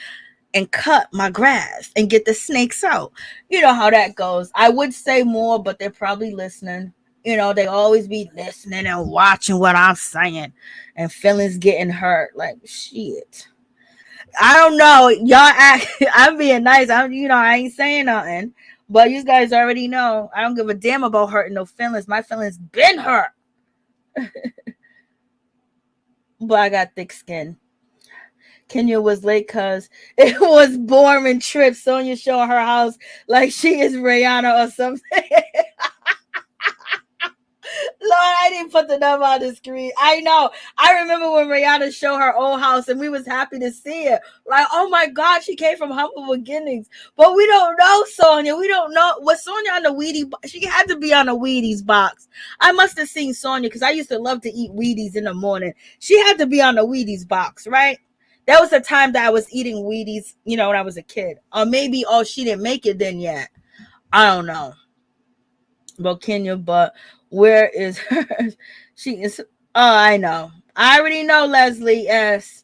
and cut my grass and get the snakes out. You know how that goes. I would say more, but they're probably listening. They always be listening and watching what I'm saying and feelings getting hurt. Like, shit. I don't know. I'm being nice. I ain't saying nothing. But you guys already know. I don't give a damn about hurting no feelings. My feelings been hurt. But I got thick skin. Kenya was late because it was boring trip. Sonya showing her house like she is Rihanna or something. Lord, I didn't put the number on the screen. I know. I remember when Rihanna showed her old house and we was happy to see it. Like, oh my God, she came from humble beginnings. But we don't know Sonya. We don't know. Was Sonya on the Wheaties? She had to be on the Wheaties box. I must have seen Sonya because I used to love to eat Wheaties in the morning. She had to be on the Wheaties box, right? That was the time that I was eating Wheaties, when I was a kid. Or maybe, she didn't make it then yet. I don't know. About Kenya, but where is her? She is. Oh, I know. I already know, Leslie. Yes.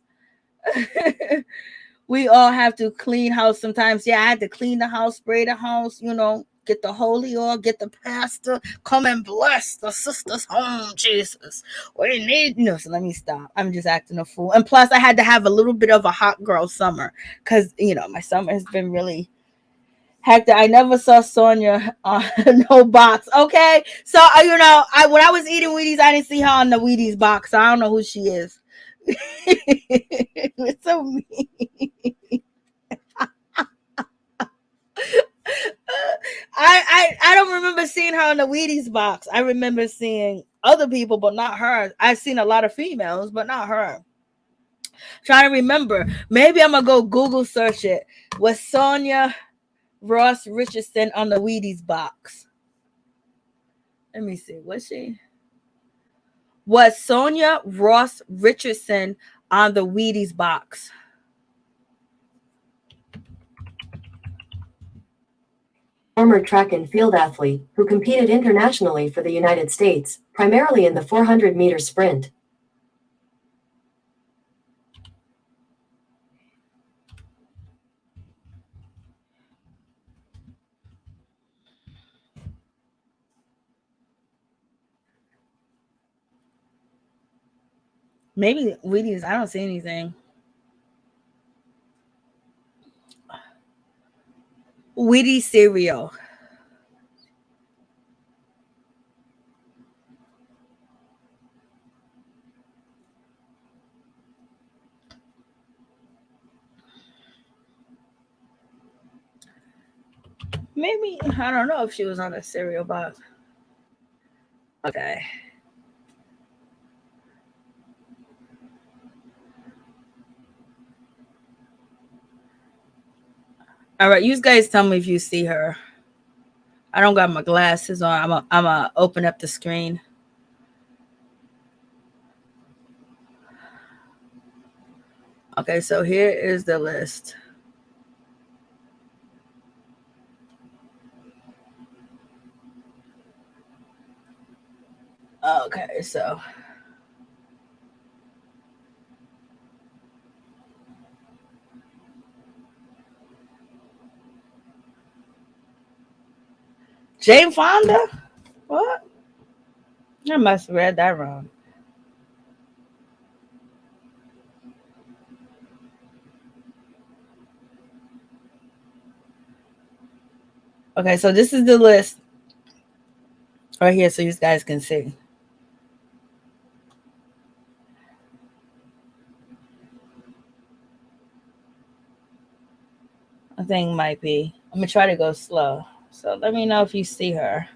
We all have to clean house sometimes. Yeah, I had to clean the house, spray the house, get the holy oil, get the pastor, come and bless the sister's home, Jesus. We need, so let me stop. I'm just acting a fool. And plus, I had to have a little bit of a hot girl summer because, my summer has been really hectic. I never saw Sonya on no box. Okay. So, when I was eating Wheaties, I didn't see her on the Wheaties box. So I don't know who she is. It's so mean. I don't remember seeing her on the Wheaties box. I remember seeing other people, but not her. I've seen a lot of females, but not her. Trying to remember. Maybe I'm gonna go Google search it. Was Sonya Ross Richardson on the Wheaties box? Let me see. Was Sonya Ross Richardson on the Wheaties box? Former track and field athlete who competed internationally for the United States, primarily in the 400-meter sprint. Maybe Wheaties. I don't see anything. Wheaties cereal. Maybe, I don't know if she was on a cereal box. Okay. All right, you guys tell me if you see her. I don't got my glasses on. I'm a open up the screen. Okay, so here is the list. Okay, so Jane Fonda? What? I must have read that wrong. Okay, so this is the list right here so you guys can see. I think might be. I'm gonna try to go slow. So let me know if you see her.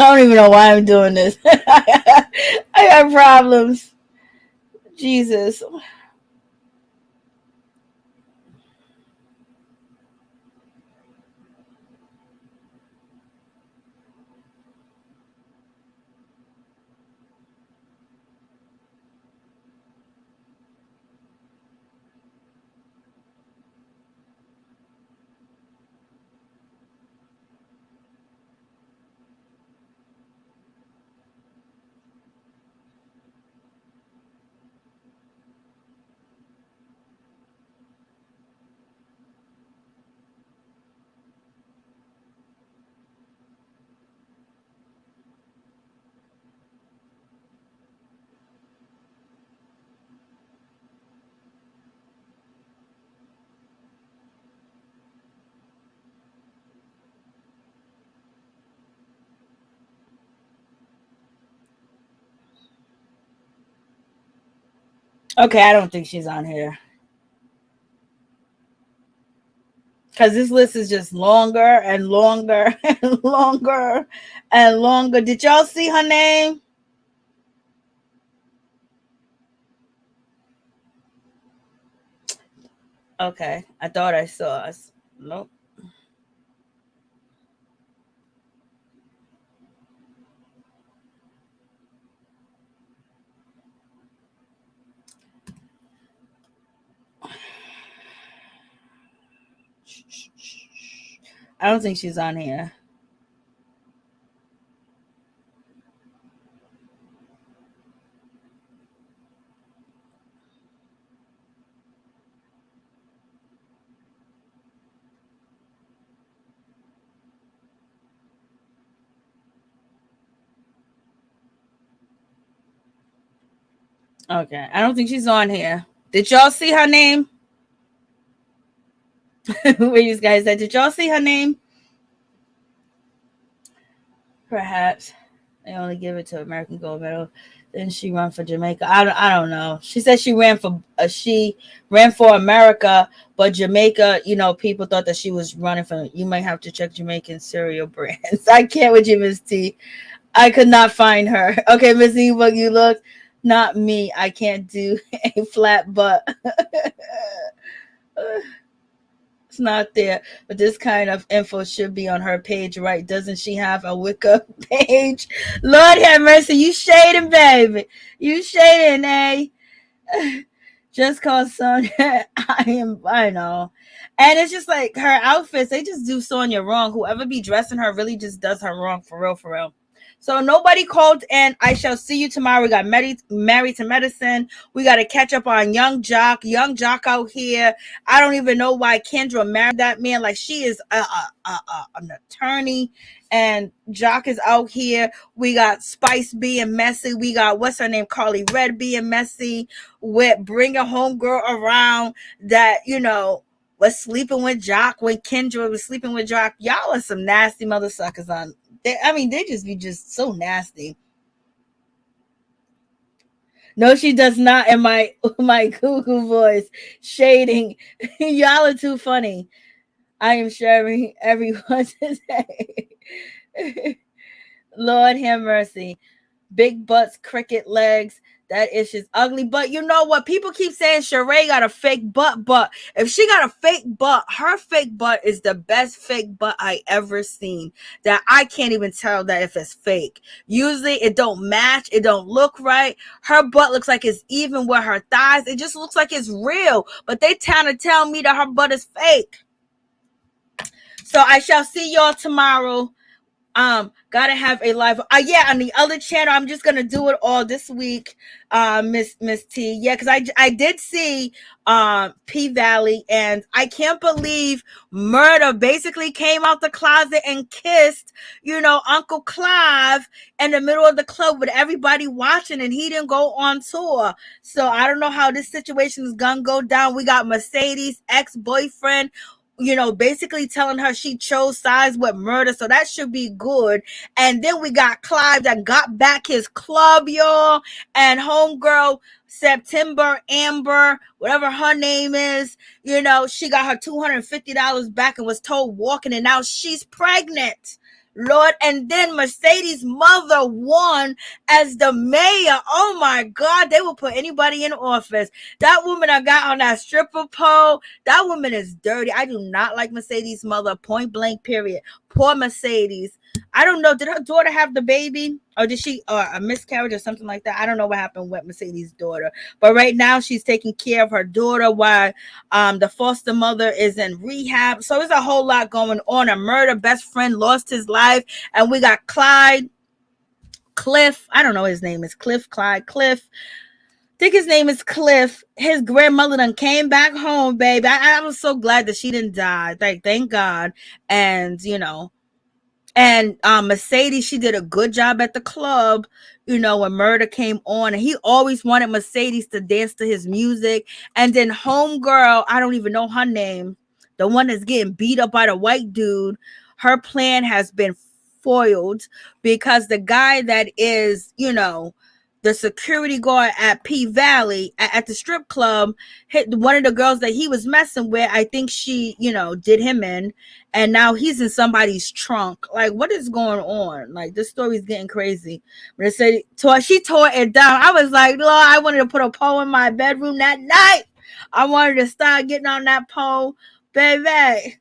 I don't even know why I'm doing this. I got problems. Jesus. Okay, I don't think she's on here. Because this list is just longer and longer and longer and longer. Did y'all see her name? Okay, I thought I saw us. Nope. I don't think she's on here. Okay, I don't think she's on here. Did y'all see her name? Where you guys said, did y'all see her name? Perhaps they only give it to American gold medal. Then she run for Jamaica. I don't know. She said she ran for America, but Jamaica, people thought that she was running for. You might have to check Jamaican cereal brands. I can't with you, Miss T. I could not find her. Okay, Miss Eva, you look. Not me. I can't do a flat butt. It's not there, but this kind of info should be on her page, right? Doesn't she have a Wicca page? Lord have mercy, you shading, baby. You shading, eh? Just cause Sonya, I know. And it's just like her outfits, they just do Sonya wrong. Whoever be dressing her really just does her wrong, for real, for real. So nobody called in. I shall see you tomorrow. We got married to medicine. We got to catch up on Young Jock. Young Jock out here. I don't even know why Kendra married that man. Like, she is an attorney, and Jock is out here. We got Spice being messy. We got, what's her name, Carly Red being messy with bringing homegirl around that, was sleeping with Jock when Kendra was sleeping with Jock. Y'all are some nasty mother suckers on. They just be just so nasty. No, she does not. In my Google voice, shading. Y'all are too funny. I am sharing everyone today. Lord have mercy. Big butts, cricket legs. That is just ugly. But you know what? People keep saying Shereé got a fake butt, but if she got a fake butt, her fake butt is the best fake butt I ever seen. That I can't even tell that if it's fake. Usually it don't match. It don't look right. Her butt looks like it's even with her thighs. It just looks like it's real. But they trying to tell me that her butt is fake. So I shall see y'all tomorrow. Gotta have a live. Yeah, on the other channel. I'm just gonna do it all this week. Miss T. Yeah, because I did see P Valley, and I can't believe Murder basically came out the closet and kissed, Uncle Clive in the middle of the club with everybody watching, and he didn't go on tour. So I don't know how this situation is gonna go down. We got Mercedes ex-boyfriend, basically telling her she chose sides with Murder, so that should be good. And then we got Clive that got back his club, y'all, and homegirl September Amber, whatever her name is, she got her $250 back and was told walking, and now she's pregnant. Lord, and then Mercedes' mother won as the mayor. Oh my God, they will put anybody in office. That woman I got on that stripper pole, that woman is dirty. I do not like Mercedes' mother, point blank, period. Poor Mercedes. I don't know. Did her daughter have the baby? Or did she, or a miscarriage or something like that? I don't know what happened with Mercedes' daughter. But right now she's taking care of her daughter while the foster mother is in rehab. So there's a whole lot going on. A murder, best friend lost his life. And we got Cliff. I don't know his name is Cliff. I think his name is Cliff. His grandmother done came back home, baby. I was so glad that she didn't die. Like, thank God. And, and Mercedes, she did a good job at the club, when Murder came on. And he always wanted Mercedes to dance to his music. And then homegirl, I don't even know her name, the one that's getting beat up by the white dude, her plan has been foiled because the guy that is, the security guard at P Valley at the strip club hit one of the girls that he was messing with. I think she, did him in, and now he's in somebody's trunk. Like, what is going on? Like, this story's getting crazy. But it said she tore it down. I was like, Lord, I wanted to put a pole in my bedroom that night. I wanted to start getting on that pole, baby.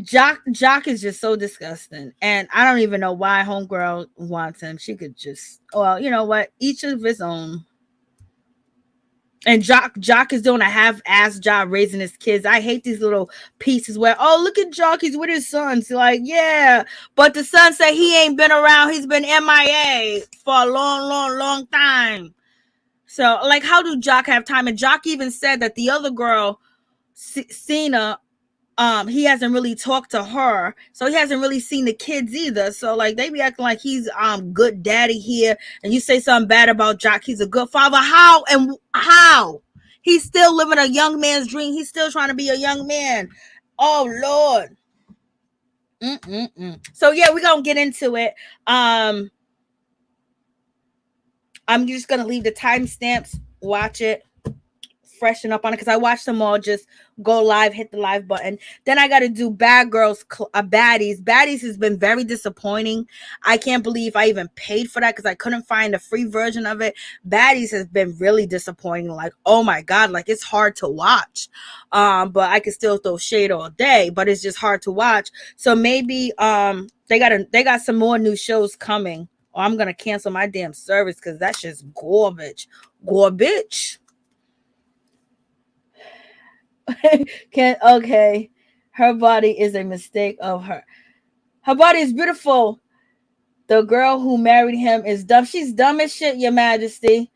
Jock is just so disgusting, and I don't even know why homegirl wants him. She could just, well, you know what, each of his own. And Jock is doing a half-ass job raising his kids. I hate these little pieces where, oh, look at Jock, he's with his sons. Like, yeah, but the son said he ain't been around. He's been MIA for a long time. So, like, how do Jock have time? And Jock even said that the other girl, Cena, he hasn't really talked to her, so he hasn't really seen the kids either. So like, they be acting like he's good daddy here, and you say something bad about Jock, he's a good father. How he's still living a young man's dream? He's still trying to be a young man. Oh Lord. So yeah, we're gonna get into it. I'm just gonna leave the timestamps, watch it, freshen up on it, because I watched them all just go live, hit the live button. Then I got to do Bad Girls, Baddies. Baddies has been very disappointing. I can't believe I even paid for that because I couldn't find a free version of it. Baddies has been really disappointing. Like, oh my God, like, it's hard to watch. But I can still throw shade all day, but it's just hard to watch. So maybe they got some more new shows coming, or I'm gonna cancel my damn service because that's just garbage. Okay, her body is a mistake of her. Her body is beautiful. The girl who married him is dumb. She's dumb as shit, Your Majesty.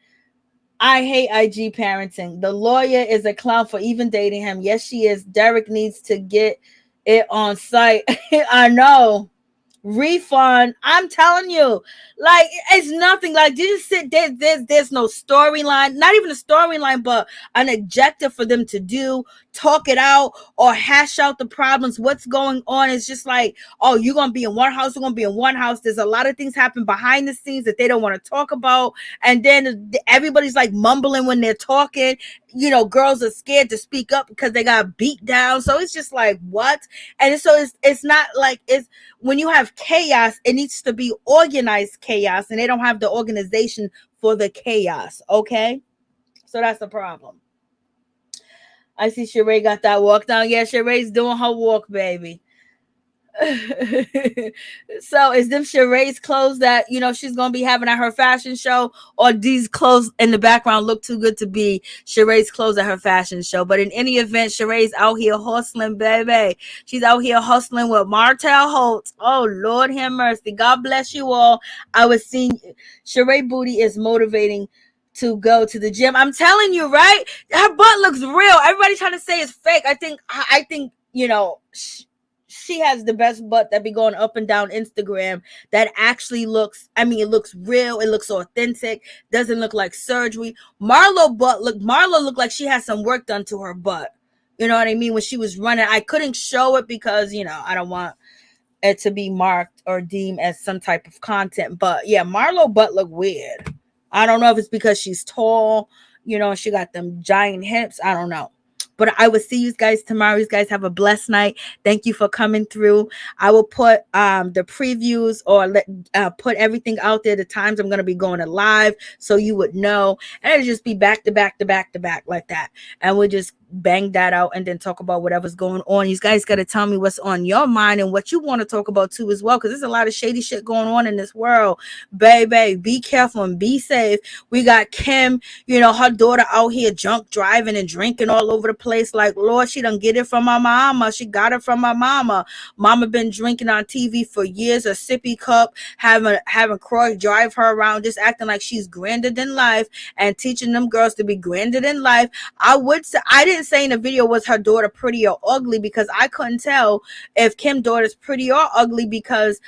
I hate IG parenting. The lawyer is a clown for even dating him. Yes, she is. Derek needs to get it on site. I know. Refund. I'm telling you, like, it's nothing. Like, did you sit there? There's no storyline, not even a storyline, but an objective for them to do, talk it out or hash out the problems. What's going on? It's just like, oh, you're gonna be in one house, we're gonna be in one house. There's a lot of things happen behind the scenes that they don't want to talk about, and then everybody's like mumbling when they're talking. Girls are scared to speak up because they got beat down. So it's just like, what? And so it's not like, it's when you have chaos, it needs to be organized chaos, and they don't have the organization for the chaos. Okay, so that's the problem. I see Shereé got that walk down. Yeah, Shereé's doing her walk, baby. So is them Shereé's clothes that she's gonna be having at her fashion show, or these clothes in the background look too good to be Shereé's clothes at her fashion show? But in any event, Shereé's out here hustling, baby. She's out here hustling with Martell Holtz. Oh Lord have mercy. God bless you all. I was seeing Shereé booty is motivating to go to the gym. I'm telling you, right? Her butt looks real. Everybody trying to say it's fake. I think she has the best butt that be going up and down Instagram that actually looks, it looks real. It looks authentic. Doesn't look like surgery. Marlo looked like she had some work done to her butt. You know what I mean? When she was running, I couldn't show it because, I don't want it to be marked or deemed as some type of content. But yeah, Marlo butt look weird. I don't know if it's because she's tall, she got them giant hips. I don't know. But I will see you guys tomorrow. You guys have a blessed night. Thank you for coming through. I will put the previews or put everything out there, the times I'm going to be going to live, so you would know. And it'll just be back to back to back to back like that. And we'll just bang that out and then talk about whatever's going on. You guys got to tell me what's on your mind and what you want to talk about too as well, because there's a lot of shady shit going on in this world. Baby, be careful and be safe. We got Kim, her daughter out here drunk driving and drinking all over the place. Like, Lord, she done get it from my mama. She got it from my mama. Mama been drinking on TV for years, a sippy cup, having Croy drive her around, just acting like she's grander than life and teaching them girls to be grander than life. I would say, I didn't say in the video was her daughter pretty or ugly, because I couldn't tell if Kim's daughter's pretty or ugly, because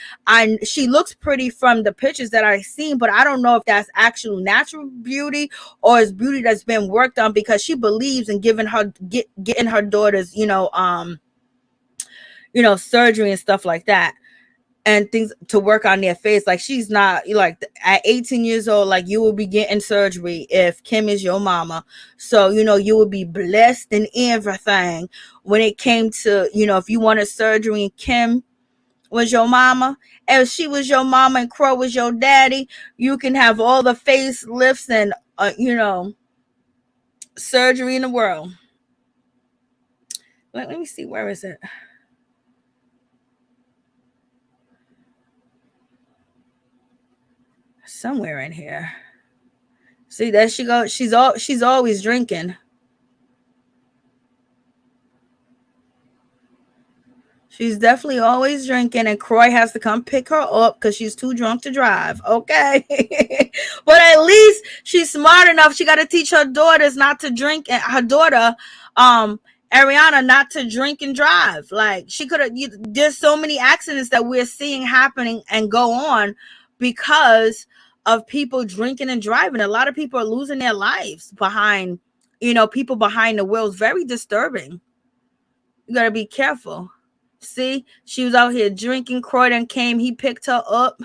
she looks pretty from the pictures that I've seen, but I don't know if that's actual natural beauty or is beauty that's been worked on, because she believes in getting her daughters, surgery and stuff like that, and things to work on their face. Like, she's not like at 18 years old, like, you will be getting surgery if Kim is your mama. So, you would be blessed in everything when it came to, if you wanted surgery and Kim was your mama, if she was your mama and Crow was your daddy, you can have all the facelifts and, surgery in the world. Let me see, where is it? Somewhere in here. See, there she goes. She's always drinking. She's definitely always drinking, and Croy has to come pick her up because she's too drunk to drive. Okay. But at least she's smart enough. She got to teach her daughters not to drink, and her daughter, Ariana, not to drink and drive. Like, she could have, there's so many accidents that we're seeing happening and go on because of people drinking and driving. A lot of people are losing their lives behind, people behind the wheel. It's very disturbing. You got to be careful. See, she was out here drinking. Croydon came, he picked her up.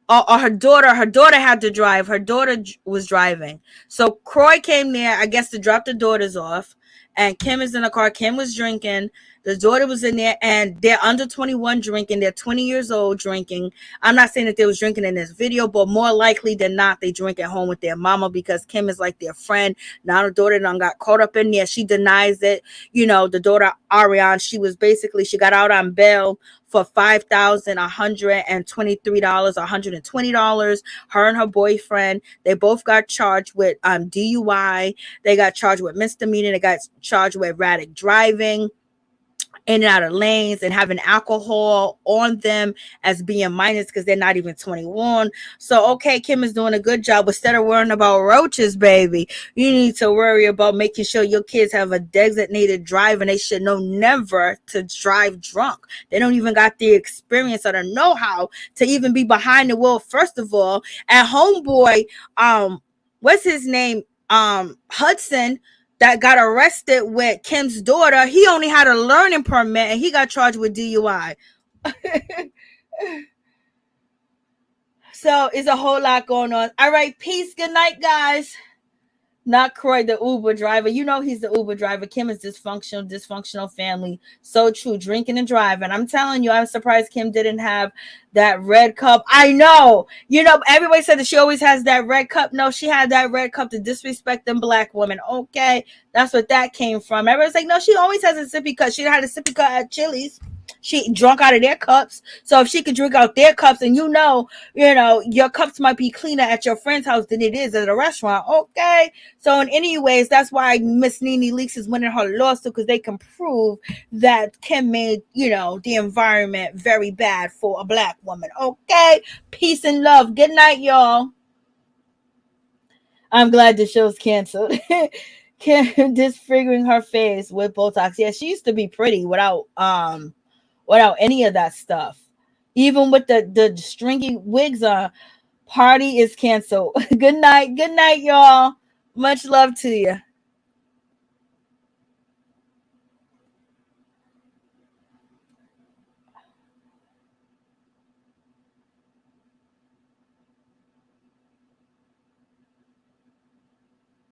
Or her daughter had to drive. Her daughter was driving. So Croy came there, I guess, to drop the daughters off. And Kim is in the car. Kim was drinking. The daughter was in there, and they're under 21 drinking. They're 20 years old drinking. I'm not saying that they was drinking in this video, but more likely than not, they drink at home with their mama because Kim is like their friend. Now the daughter done got caught up in there. She denies it. The daughter, Ariane, she got out on bail for $5,123, $120. Her and her boyfriend, they both got charged with DUI. They got charged with misdemeanor. They got charged with erratic driving in and out of lanes and having alcohol on them as being minors because they're not even 21. So, okay, Kim is doing a good job. Instead of worrying about roaches, baby, you need to worry about making sure your kids have a designated driver, and they should know never to drive drunk. They don't even got the experience or the know-how to even be behind the wheel, first of all. And homeboy, what's his name? Hudson, that got arrested with Kim's daughter, he only had a learning permit and he got charged with DUI. So it's a whole lot going on. All right, peace. Good night, guys. Not Croy, the Uber driver. He's the Uber driver. Kim is dysfunctional family. So true. Drinking and driving. I'm telling you, I'm surprised Kim didn't have that red cup. I know. Everybody said that she always has that red cup. No, she had that red cup to disrespect them black women. Okay. That's what that came from. Everybody's like, no, she always has a sippy cup. She had a sippy cup at Chili's. She drunk out of their cups. So if she could drink out their cups, and your cups might be cleaner at your friend's house than it is at a restaurant. Okay. So in any ways, that's why Miss NeNe Leakes is winning her lawsuit, because they can prove that Kim made, the environment very bad for a black woman. Okay. Peace and love. Good night, y'all. I'm glad the show's canceled. Kim disfiguring her face with Botox. Yeah, she used to be pretty without any of that stuff. Even with the stringy wigs on. Party is canceled. Good night, y'all. Much love to you.